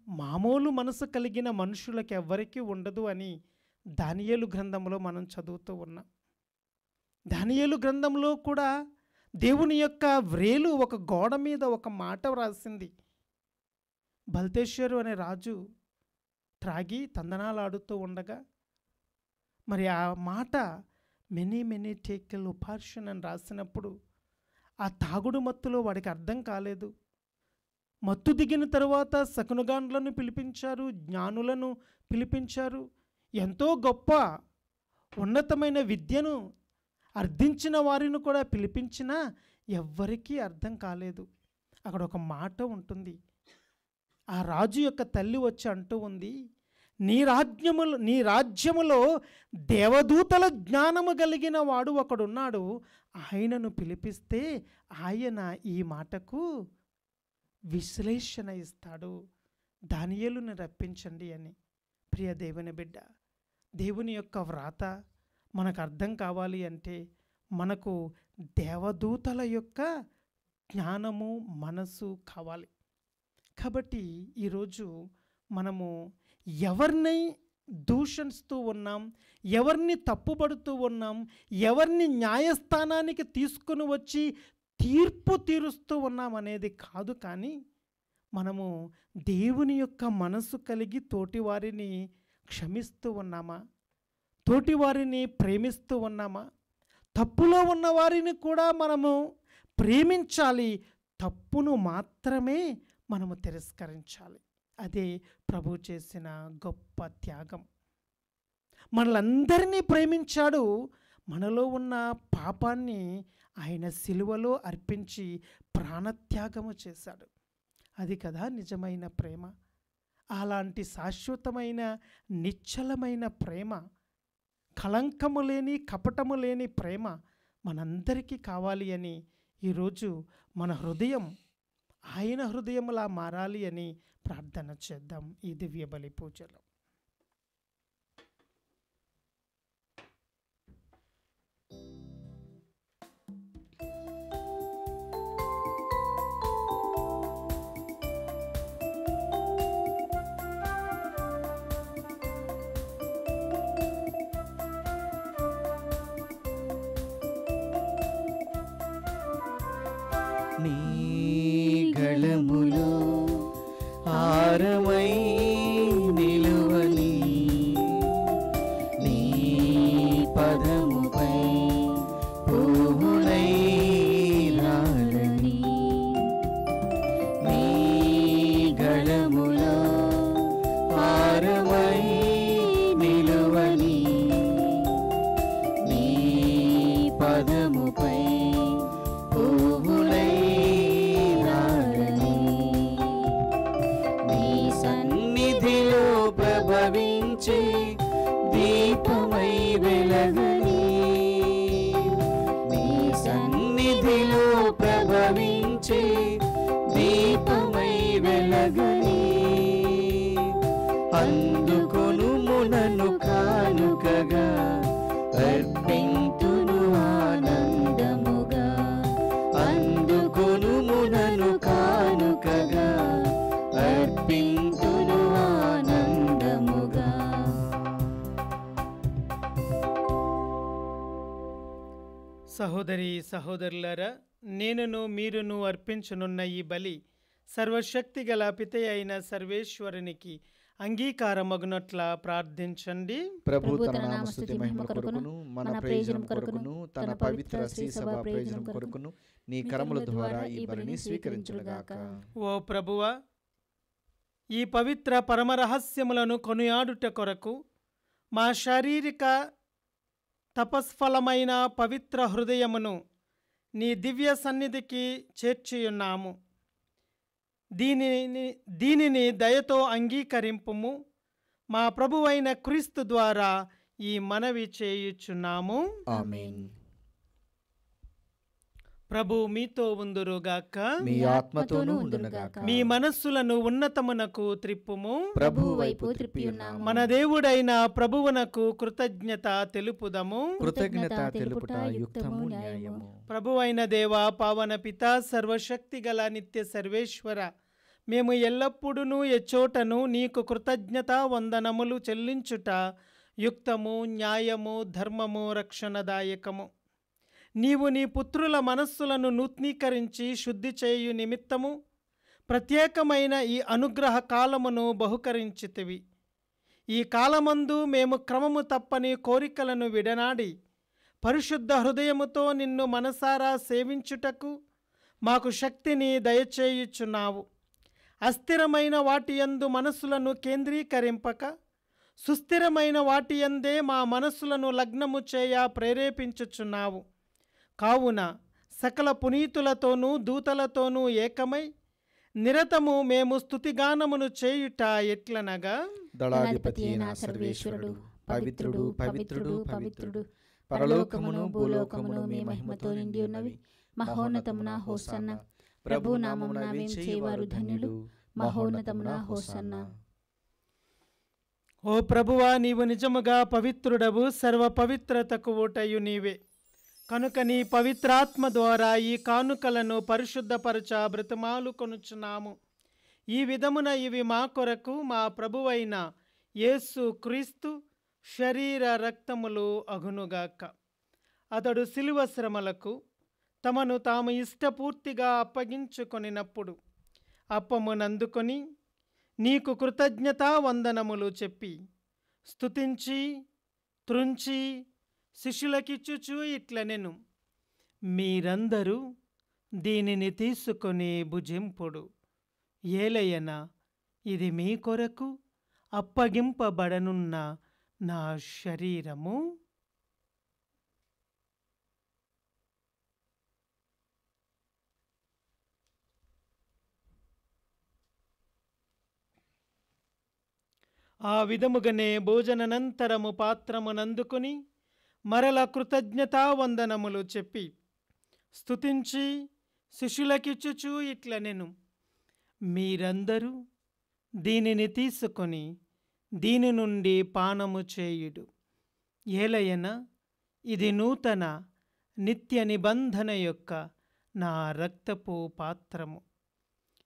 మామూలు మనసు కలిగిన మనుషులకు ఎవ్వరికీ ఉండదు అని దానియేలు గ్రంథంలో మనం చదువుతూ ఉన్నాం. దానియేలు గ్రంథంలో కూడా దేవుని యొక్క వ్రేలు ఒక గోడ మీద ఒక మాట వ్రాసింది. బల్తేశ్వరు అనే రాజు త్రాగి తందనాలాడుతూ ఉండగా మరి ఆ మాట మెనీ టేకెల్ ఉపార్షన్ అని రాసినప్పుడు ఆ తాగుడు మత్తులో వాడికి అర్థం కాలేదు. మత్తు దిగిన తరువాత శకునగాండ్లను పిలిపించారు, జ్ఞానులను పిలిపించారు, ఎంతో గొప్ప ఉన్నతమైన విద్యను అర్థించిన వారిని కూడా పిలిపించినా ఎవ్వరికీ అర్థం కాలేదు. అక్కడ ఒక మాట ఉంటుంది. ఆ రాజు యొక్క తల్లి వచ్చి అంటూ ఉంది, నీ రాజ్యములో దేవదూతల జ్ఞానము కలిగిన వాడు ఒకడున్నాడు, ఆయనను పిలిపిస్తే ఆయన ఈ మాటకు విశ్లేషణ ఇస్తాడు, దానియేలుని రప్పించండి అని. ప్రియ దేవుని బిడ్డ, దేవుని యొక్క వ్రాత మనకు అర్థం కావాలి అంటే మనకు దేవదూతల యొక్క జ్ఞానము, మనసు కావాలి. కాబట్టి ఈరోజు మనము ఎవరిని దూషిస్తూ ఉన్నాం, ఎవరిని తప్పుపడుతూ ఉన్నాం, ఎవరిని న్యాయస్థానానికి తీసుకుని వచ్చి తీర్పు తీరుస్తూ ఉన్నాం అనేది కాదు, కానీ మనము దేవుని యొక్క మనసు కలిగి తోటివారిని క్షమిస్తూ ఉన్నామా, తోటివారిని ప్రేమిస్తూ ఉన్నామా, తప్పులో ఉన్న వారిని కూడా మనము ప్రేమించాలి, తప్పును మాత్రమే మనము తిరస్కరించాలి. అదే ప్రభు చేసిన గొప్ప త్యాగం. మనలందరినీ ప్రేమించాడు. మనలో ఉన్న పాపాన్ని ఆయన సిలువలో అర్పించి ప్రాణత్యాగము చేశాడు. అది కదా నిజమైన ప్రేమ. అలాంటి శాశ్వతమైన నిశ్చలమైన ప్రేమ, కళంకము లేని కపటము లేని ప్రేమ మనందరికీ కావాలి అని ఈరోజు మన హృదయం ఆయన హృదయములా మారాలి అని ప్రార్థన చేద్దాం ఈ దివ్య బలి పూజలో. నీ గళములో హారమై నిలువని, నీ పదముపై పువ్వులై రాలని, నీ గళములో హారమై నిలువని, నీ పదముపై పువ్వులై రాలని, నీ సన్నిధిలో ప్రభవించి దీపమై వెలగని, నీ సన్నిధిలో ప్రభవించి దీపమై వెలగని, అందుకొను మునను కానుకగా అర్పింతును ఆనందముగా, అందుకొను మునను కానుకగా అర్పింతును ఆనందముగా. సహోదరి సహోదరులారా, నేనును మీరును అర్పించనున్న ఈ బలి సర్వశక్తి గల పిత అయిన సర్వేశ్వరునికి అంగీకారమగునట్ల ప్రార్థించండి. ప్రభు తన నామస్తుతి మహిమ కొరకును మన ప్రయోజనం కొరకును తన పవిత్ర శ్రీ సభ ప్రయోజనం కొరకును నీ కరముల ద్వారా ఈ బలిని స్వీకరించుగాక. ఓ ప్రభువా, ఈ పవిత్ర పరమరహస్యములను కొనియాడుట కొరకు మా శారీరక తపస్ఫలమైన పవిత్ర హృదయమును నీ దివ్య సన్నిధికి చేర్చియున్నాము. దీనిని దయతో అంగీకరింపుము. మా ప్రభువైన క్రీస్తు ద్వారా ఈ మనవి చేయుచున్నాము. ఆమేన్. ప్రభు మీతో ఉందురుగాక, మీ ఆత్మతోనూ ఉండునుగాక. మీ మనస్సులను ఉన్నతమునకు త్రిప్పుము. ప్రభు వైపు త్రిప్పియున్నాము. మన దేవుడైన ప్రభువునకు కృతజ్ఞత తెలుపుదము. కృతజ్ఞత తెలుపుట యుక్తము న్యాయము. ప్రభువైన దేవ, పావన పిత, సర్వశక్తి గల నిత్య సర్వేశ్వర, మేము ఎల్లప్పుడూ ఎచ్చోటను నీకు కృతజ్ఞత వందనములు చెల్లించుట యుక్తము, న్యాయము, ధర్మము, రక్షణదాయకము. నీవు నీ పుత్రుల మనస్సులను నూతనీకరించి శుద్ధి చేయు నిమిత్తము ప్రత్యేకమైన ఈ అనుగ్రహ కాలమును బహుకరించితివి. ఈ కాలమందు మేము క్రమము తప్పని కోరికలను విడనాడి పరిశుద్ధ హృదయముతో నిన్ను మనసారా సేవించుటకు మాకు శక్తిని దయచేయుచున్నావు. అస్థిరమైన వాటియందు మనస్సులను కేంద్రీకరింపక సుస్థిరమైన వాటియందే మా మనస్సులను లగ్నము చేయ ప్రేరేపించుచున్నావు. కావున సకల పునీతులతోనూ దూతలతోనూ ఏకమై నిరతము మేము స్తుతిగానమును చేయుట ఎట్లనగా, దళాధిపతి అయిన సర్వేశ్వరుడు పవిత్రుడు పవిత్రుడు పవిత్రుడు, పరలోకమును భూలోకమును మీ మహిమతో నిండి ఉన్నవి. మహోన్నతమున హోసన్న. ప్రభు నామమున వేంచేవారు ధన్యులు. మహోన్నతమున హోసన్న. ఓ ప్రభువా, నీవు నిజముగా పవిత్రుడవు, సర్వ పవిత్రతకు ఊటయు నీవే. కనుక నీ పవిత్రాత్మ ద్వారా ఈ కానుకలను పరిశుద్ధపరచ బ్రతిమాలు కొనుచున్నాము. ఈ విధమున ఇవి మా కొరకు మా ప్రభువైన యేసు క్రీస్తు శరీర రక్తములు అగునుగాక. అతడు శిలువ శ్రమలకు తమను తాము ఇష్టపూర్తిగా అప్పగించుకొనినప్పుడు అప్పమునందుకొని నీకు కృతజ్ఞతా వందనములు చెప్పి స్తుతించి త్రుంచి శిష్యులకిచ్చుచూ ఇట్లనెను, మీరందరూ దీనిని తీసుకొని భుజింపుడు. ఏలయన ఇది మీ కొరకు అప్పగింపబడనున్న నా శరీరము. ఆ విధముగానే భోజననంతరము పాత్రమునందుకుని మరల కృతజ్ఞతావందనములు చెప్పి స్తుతించి శిష్యులకిచ్చుచు ఇట్లనెను, మీరందరూ దీనిని తీసుకొని దీని నుండి పానము చేయుడు. ఏలయన ఇది నూతన నిత్య నిబంధన యొక్క నా రక్తపు పాత్రము.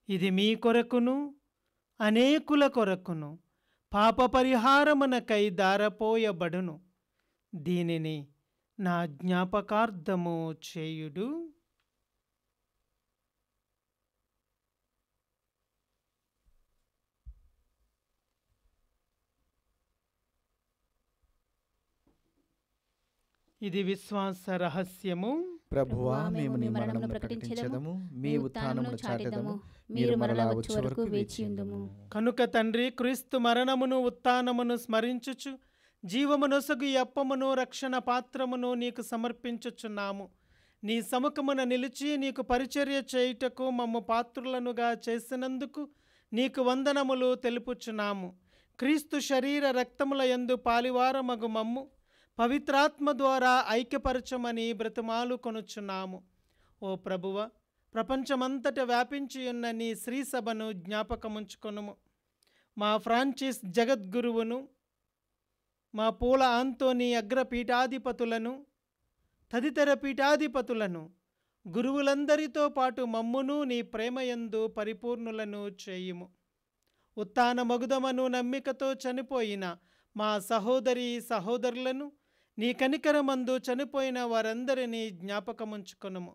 ఇది మీ కొరకును అనేకుల కొరకును పాప పరిహారమునకై దారపోయబడును. దీనిని నా జ్ఞాపకార్థము చేయుడు. ఇది విశ్వాస రహస్యము. ప్రభువా, మేము నీ మరణమును ప్రకటించెదము, మీ ఉత్థానమును చాటెదము, మీరు మరలా వచ్చే వరకు వేచియుందుము. కనుక తండ్రి, క్రీస్తు మరణమును ఉత్థానమును స్మరించుచు జీవమునొసగు ఈ అప్పమును రక్షణ పాత్రమును నీకు సమర్పించుచున్నాము. నీ సముఖమున నిలిచి నీకు పరిచర్య చేయుటకు మమ్ము పాత్రులనుగా చేసినందుకు నీకు వందనములు తెలుపుచున్నాము. క్రీస్తు శరీర రక్తముల యందు పాలివారమగు మమ్ము పవిత్రాత్మ ద్వారా ఐక్యపరచమని బ్రతిమాలు కొనుచున్నాము. ఓ ప్రభువ, ప్రపంచమంతట వ్యాపించి ఉన్న నీ శ్రీ సభను జ్ఞాపకముంచుకొనుము. మా ఫ్రాన్సిస్ జగద్గురువును, మా పూల ఆంతోని అగ్రపీఠాధిపతులను, తదితర పీఠాధిపతులను, గురువులందరితో పాటు మమ్మును నీ ప్రేమయందు పరిపూర్ణులను చేయుము. ఉత్థాన మగుదమను నమ్మికతో చనిపోయిన మా సహోదరి సహోదరులను, నీ కనికరమందు చనిపోయిన వారందరినీ జ్ఞాపకముంచుకొనుము.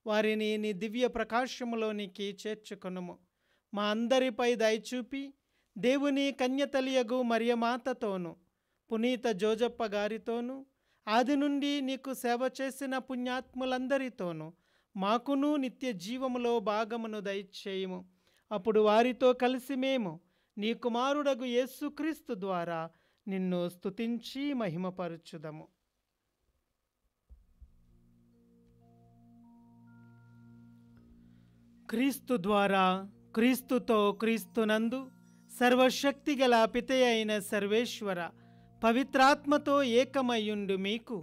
వారిని నీ దివ్య ప్రకాశములోనికి చేర్చుకొనుము. మా అందరిపై దయచూపి దేవుని కన్యతలియగు మరియమాతతోను, పునీత జోజప్ప గారితోనూ, ఆది నుండి నీకు సేవ చేసిన పుణ్యాత్ములందరితోనూ మాకును నిత్య జీవములో భాగమును దయచేయుము. అప్పుడు వారితో కలిసి మేము నీ కుమారుడగు యేసుక్రీస్తు ద్వారా నిన్ను స్తుతించి మహిమపరచుదము. క్రీస్తు ద్వారా, క్రీస్తుతో, క్రీస్తునందు సర్వశక్తిగల పితే అయిన సర్వేశ్వర పవిత్రాత్మతో ఏకమయ్యుండు మీకు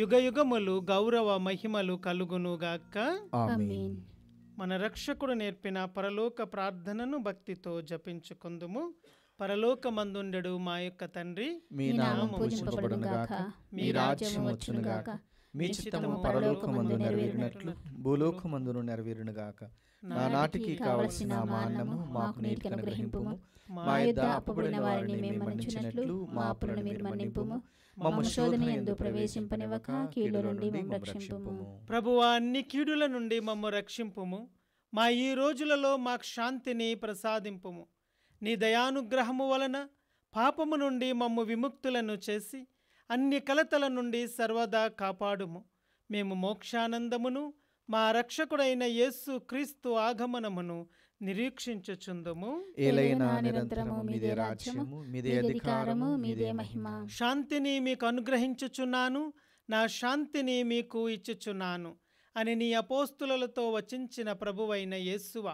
యుగయుగములు గౌరవ మహిమలు కలుగునుగాక. ఆమేన్. మన రక్షకుడు నేర్పిన పరలోక ప్రార్థనను భక్తితో జపించుకుందుము. పరలోకమందుండెడు మా యొక్క తండ్రి, మీ నామము పూజింపబడునుగాక, మీ రాజ్యము వచ్చునుగాక, మీ చిత్తము పరలోకమందు నెరవేరినట్లు భూలోకమందును నెరవేరునుగాక. నానాటికి కావలసిన మా అన్నము మాకు నేటికి అనుగ్రహింపుము. మా యొద్ద అప్పుబడిన వారిని మేము మన్నించినట్లు మా అప్పులను మీరు మన్నింపుము. మమ్ము శోధన యందు ప్రవేశింపనివ్వక కీడు నుండి మమ్ము రక్షింపుము. ప్రభువా, అన్ని కీడుల నుండి మమ్ము రక్షింపుము. మా ఈ రోజులలో మాకు శాంతిని ప్రసాదింపుము. నీ దయానుగ్రహము వలన పాపము నుండి మమ్ము విముక్తులను చేసి అన్ని కలతల నుండి సర్వదా కాపాడుము. మేము మోక్షానందమును మా రక్షకుడైన యేసు క్రీస్తు ఆగమనమును నిరీక్షించుచుందుము. ఏలైనా నిరంతరము మీదే రాజ్యము, మీదే అధికారము, మీదే మహిమ. శాంతిని మీకు అనుగ్రహించుచున్నాను, నా శాంతిని మీకు ఇచ్చుచున్నాను అని నీ అపోస్తులతో వచించిన ప్రభువైన యేసువ,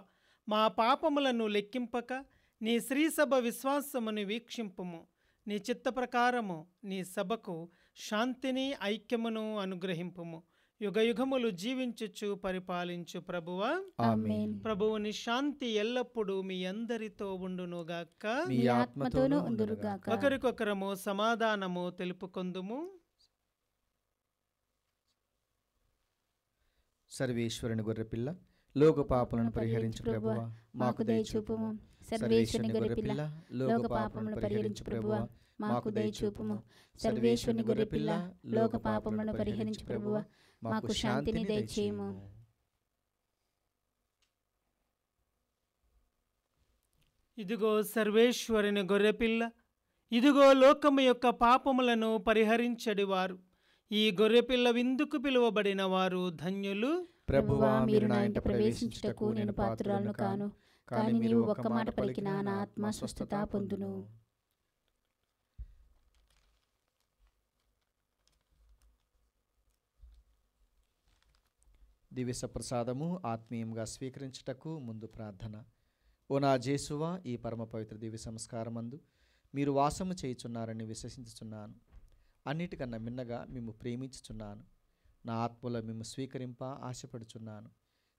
మా పాపములను లెక్కింపక నీ శ్రీసభ విశ్వాసమును వీక్షింపుము. నీ చిత్త ప్రకారము నీ సభకు శాంతిని ఐక్యమును అనుగ్రహింపుము. యుగయుగములు జీవించుచు పరిపాలించు ప్రభువా, ఆమేన్. ప్రభువుని శాంతి ఎల్లప్పుడూ మీ అందరితో ఉండునుగాక, మీ ఆత్మతోనూ ఉండునుగాక. ఒకరికొకరము సమాధానము తెలుపుకొందుము. సర్వేశ్వరుని గొర్రెపిల్ల, లోక పాపలను పరిహరించు ప్రభువా, మాకు దయచూపుము. సర్వేశ్వరుని గొర్రెపిల్ల, లోక పాపములను పరిహరించు ప్రభువా, మాకు దయచూపుము. సర్వేశ్వరుని గొర్రెపిల్ల, లోక పాపములను పరిహరించు ప్రభువా, మాకు శాంతిని దయచేయుము. ఇదిగో సర్వేశ్వరుని గొర్రెపిల్ల, ఇదిగో లోకము యొక్క పాపములను పరిహరించడివారు. ఈ గొర్రెపిల్ల విందుకు పిలువబడిన వారు ధన్యులు. ప్రభువా, మీరు నా ఇంట ప్రవేశించుటకు నేను పాత్రురాలను కాను. కానీ నీవు ఒక్క మాట పలికినా నా ఆత్మ స్వస్థత పొందును. దివ్య సప్రసాదము ఆత్మీయంగా స్వీకరించుటకు ముందు ప్రార్థన. ఓ నా జేసువా, ఈ పరమ పవిత్ర దివ్య సంస్కారమందు మీరు వాసము చేయుచున్నారని విశ్వసించుచున్నాను. అన్నిటికన్నా మిన్నగా మేము ప్రేమించుచున్నాను. నా ఆత్మలో మేము స్వీకరింప ఆశపడుచున్నాను.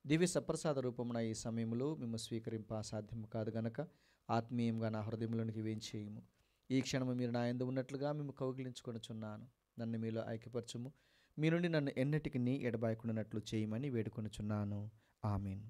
దివ్య సప్రసాద రూపమున ఈ సమయంలో మేము స్వీకరింప సాధ్యము కాదు గనక ఆత్మీయంగా నా హృదయంలోనికి వేంచేయము. ఈ క్షణము మీరు నా యందు ఉన్నట్లుగా మేము కౌగిలించుకొనుచున్నాను. నన్ను మీలో ఐక్యపరచుము. మీ నుండి నన్ను ఎన్నటికి ఎడబాయకుండానట్లు చేయమని వేడుకొనుచున్నాను. ఆమేన్.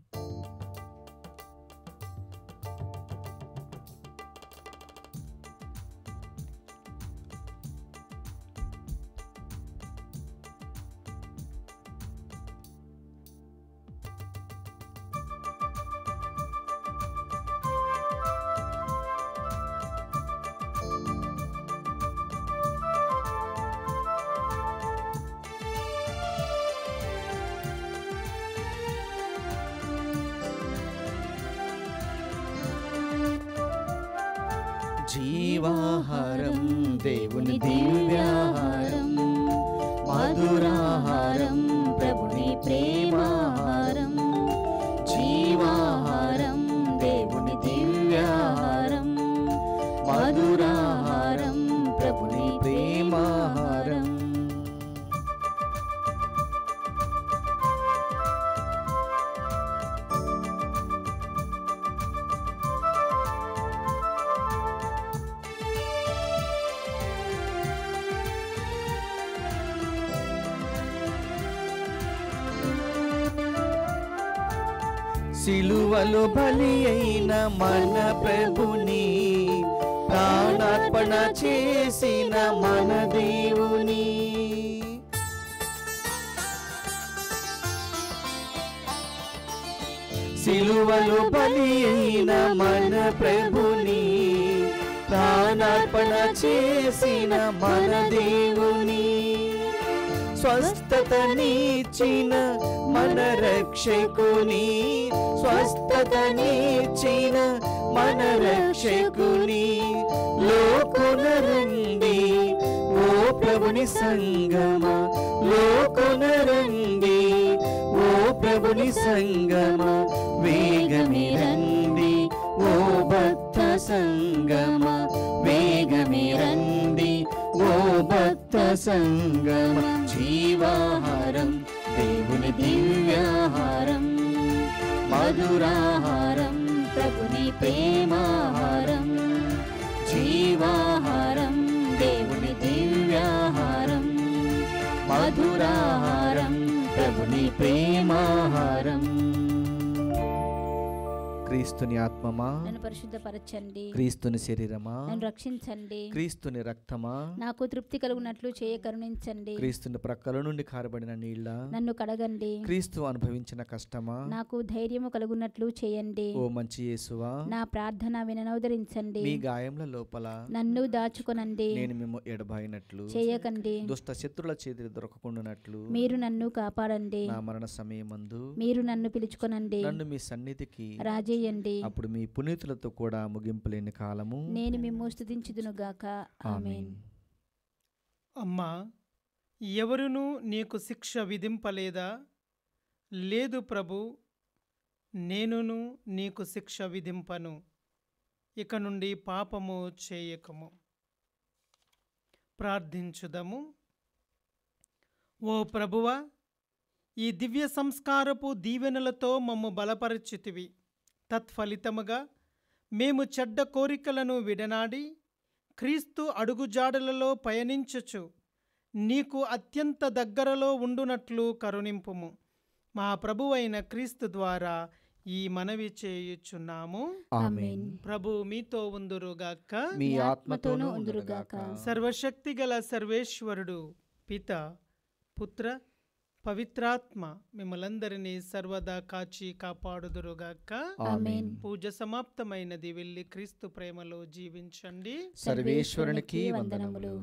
జీవాహారం దేవుని దివ్యాహారం, మధురాహారం ప్రభుని ప్రేమాహారం. జీవాహారం దేవుని దివ్యాహారం, మధురాహారం ప్రభుని ప్రేమాహారం. సిలువలో బలి అయిన మన ప్రభుని, ప్రాణార్పణ చేసిన మన దేవుని, సిలువలో బలి అయిన మన ప్రభుని, ప్రాణార్పణ చేసిన మన దేవుని, స్వస్థతనిచ్చిన మన రక్షకుని, స్వస్థతనిచ్చిన మన రక్షకుని. లోకున రండి ఓ ప్రభుని సంగమా, లోకున రండి ఓ ప్రభుని సంగమా, వేగమే రండి ఓ భక్త సంగమా, వేగమే రండి ఓ భక్త సంగమ. జీవాహారం దేవుని దివ్యాహారం, మధురాహారం ప్రభుని ప్రేమాహారం. జీవాహారం దేవుని దివ్యాహారం, మధురాహారం ప్రభుని ప్రేమాహారం. క్రీస్తుని ఆత్మమా నన్ను పరిశుద్ధపరచండి, క్రీస్తుని శరీరమా నన్ను రక్షించండి, క్రీస్తుని రక్తమా నాకు తృప్తి కలుగునట్లు చేయ కరుణించండి, క్రీస్తుని ప్రక్కల నుండి కారబడిన నీళ్ళ నన్ను కడగండి, క్రీస్తు అనుభవించిన కష్టమా నాకు ధైర్యము కలుగునట్లు చేయండి. ఓ మంచి యేసువా, నా ప్రార్థన విననవదరించండి, మీ గాయముల లోపల నన్ను దాచుకొనండి, నేను మేము ఎడబాయినట్లు చేయకండి, దుష్ట శత్రుల చేతి దొరకకుండానట్లు మీరు నన్ను కాపాడండి, నా మరణ సమయమందు మీరు నన్ను పిలుచుకొనండి, నన్ను మీ సన్నిధికి రాజేయండి. అప్పుడు మీ పునీతులతో కూడా ముగింపులేని కాలము నేను మిమ్ము స్తుతించుదునుగాక. ఆమేన్. అమ్మా, ఎవరునూ నీకు శిక్ష విధింపలేదా? లేదు ప్రభు, నేనును నీకు శిక్ష విధింపను. ఇక నుండి పాపము చేయకము. ప్రార్థించుదము. ఓ ప్రభువా, ఈ దివ్య సంస్కారపు దీవెనలతో మమ్ము బలపరచితివి. తత్ఫలితముగా మేము చెడ్డ కోరికలను విడనాడి క్రీస్తు అడుగుజాడలలో పయనించుచు నీకు అత్యంత దగ్గరలో ఉండునట్లు కరుణింపుము. మా ప్రభువైన క్రీస్తు ద్వారా ఈ మనవి చేయుచున్నాము. ఆమేన్. ప్రభు మీతో ఉందురుగాక, మీ ఆత్మతోనూ ఉందురుగాక. సర్వశక్తిగల సర్వేశ్వరుడు పిత, పుత్ర, పవిత్రాత్మ మిమ్మలందరినీ సర్వదా కాచి కాపాడుదురుగాక. ఆమేన్. పూజ సమాప్తమైనది. వెళ్ళి క్రీస్తు ప్రేమలో జీవించండి. సర్వేశ్వరునికి వందనములు.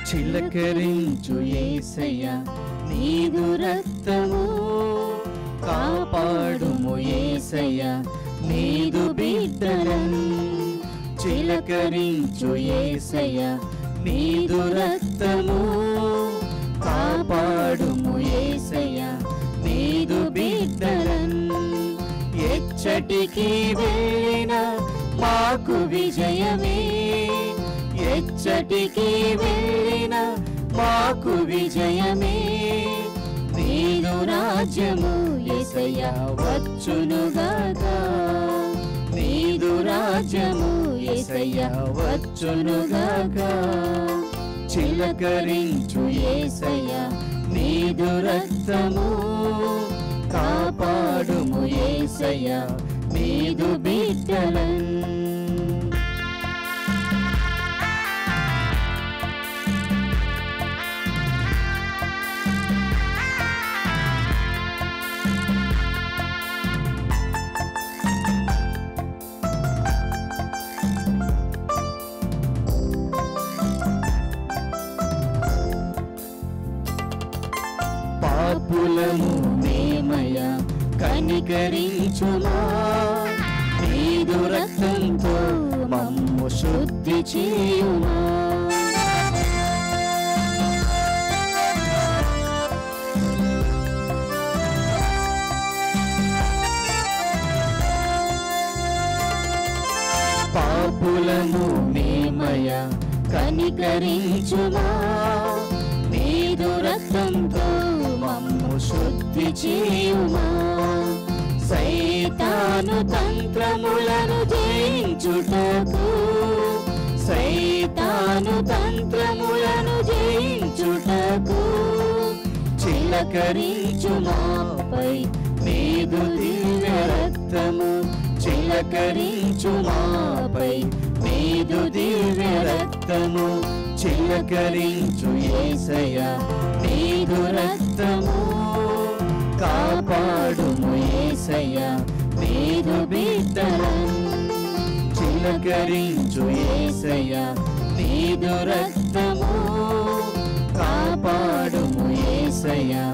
చిలకరించు యేసయ్యా నీదు రక్తము, కాపాడుము యేసయ్యా నీదు బిడ్డలను. చిలకరించు యేసయ్యా నీదు రక్తము, కాపాడుము యేసయ్యా నీదు బిడ్డలను. ఎచ్చటికి వెళ్ళిన మాకు విజయమే, ఎచ్చటికి వెళ్ళిన మాకు విజయమే. నీదు రాజ్యము యేసయ్యా వచ్చునుగాక, నీదు రాజ్యము యేసయ్యా వచ్చునుగాక. చిలకరించు యేసయ్యా నీదు రక్తము, కాపాడుము యేసయ్యా నీదు బిడ్డలను. పాపులము మేమయ్యా కనికరించుమా, నీదు రక్తంతో మమ్ము శుద్ధి చేయుమా. పాపులము మేమయ్యా కనికరించుమా, నీదు రక్తంతో మమ్ము శుద్ధి చేయుమా. సైతాను తంత్రములను జయించుటకు, సైతాను తంత్రములను జయించుటకు. చిలకరించు మాపై నీదు దివ్య రక్తము, చిలకరించు మాపై నీదు దివ్య రక్తము. చిలకరించు యేసయ్యా నీదు రక్తము, కాపాడుము యేసయ్యా నీదు బిడ్డలను. చిలకరించు యేసయ్యా నీదు రక్తము, కాపాడుము యేసయ్యా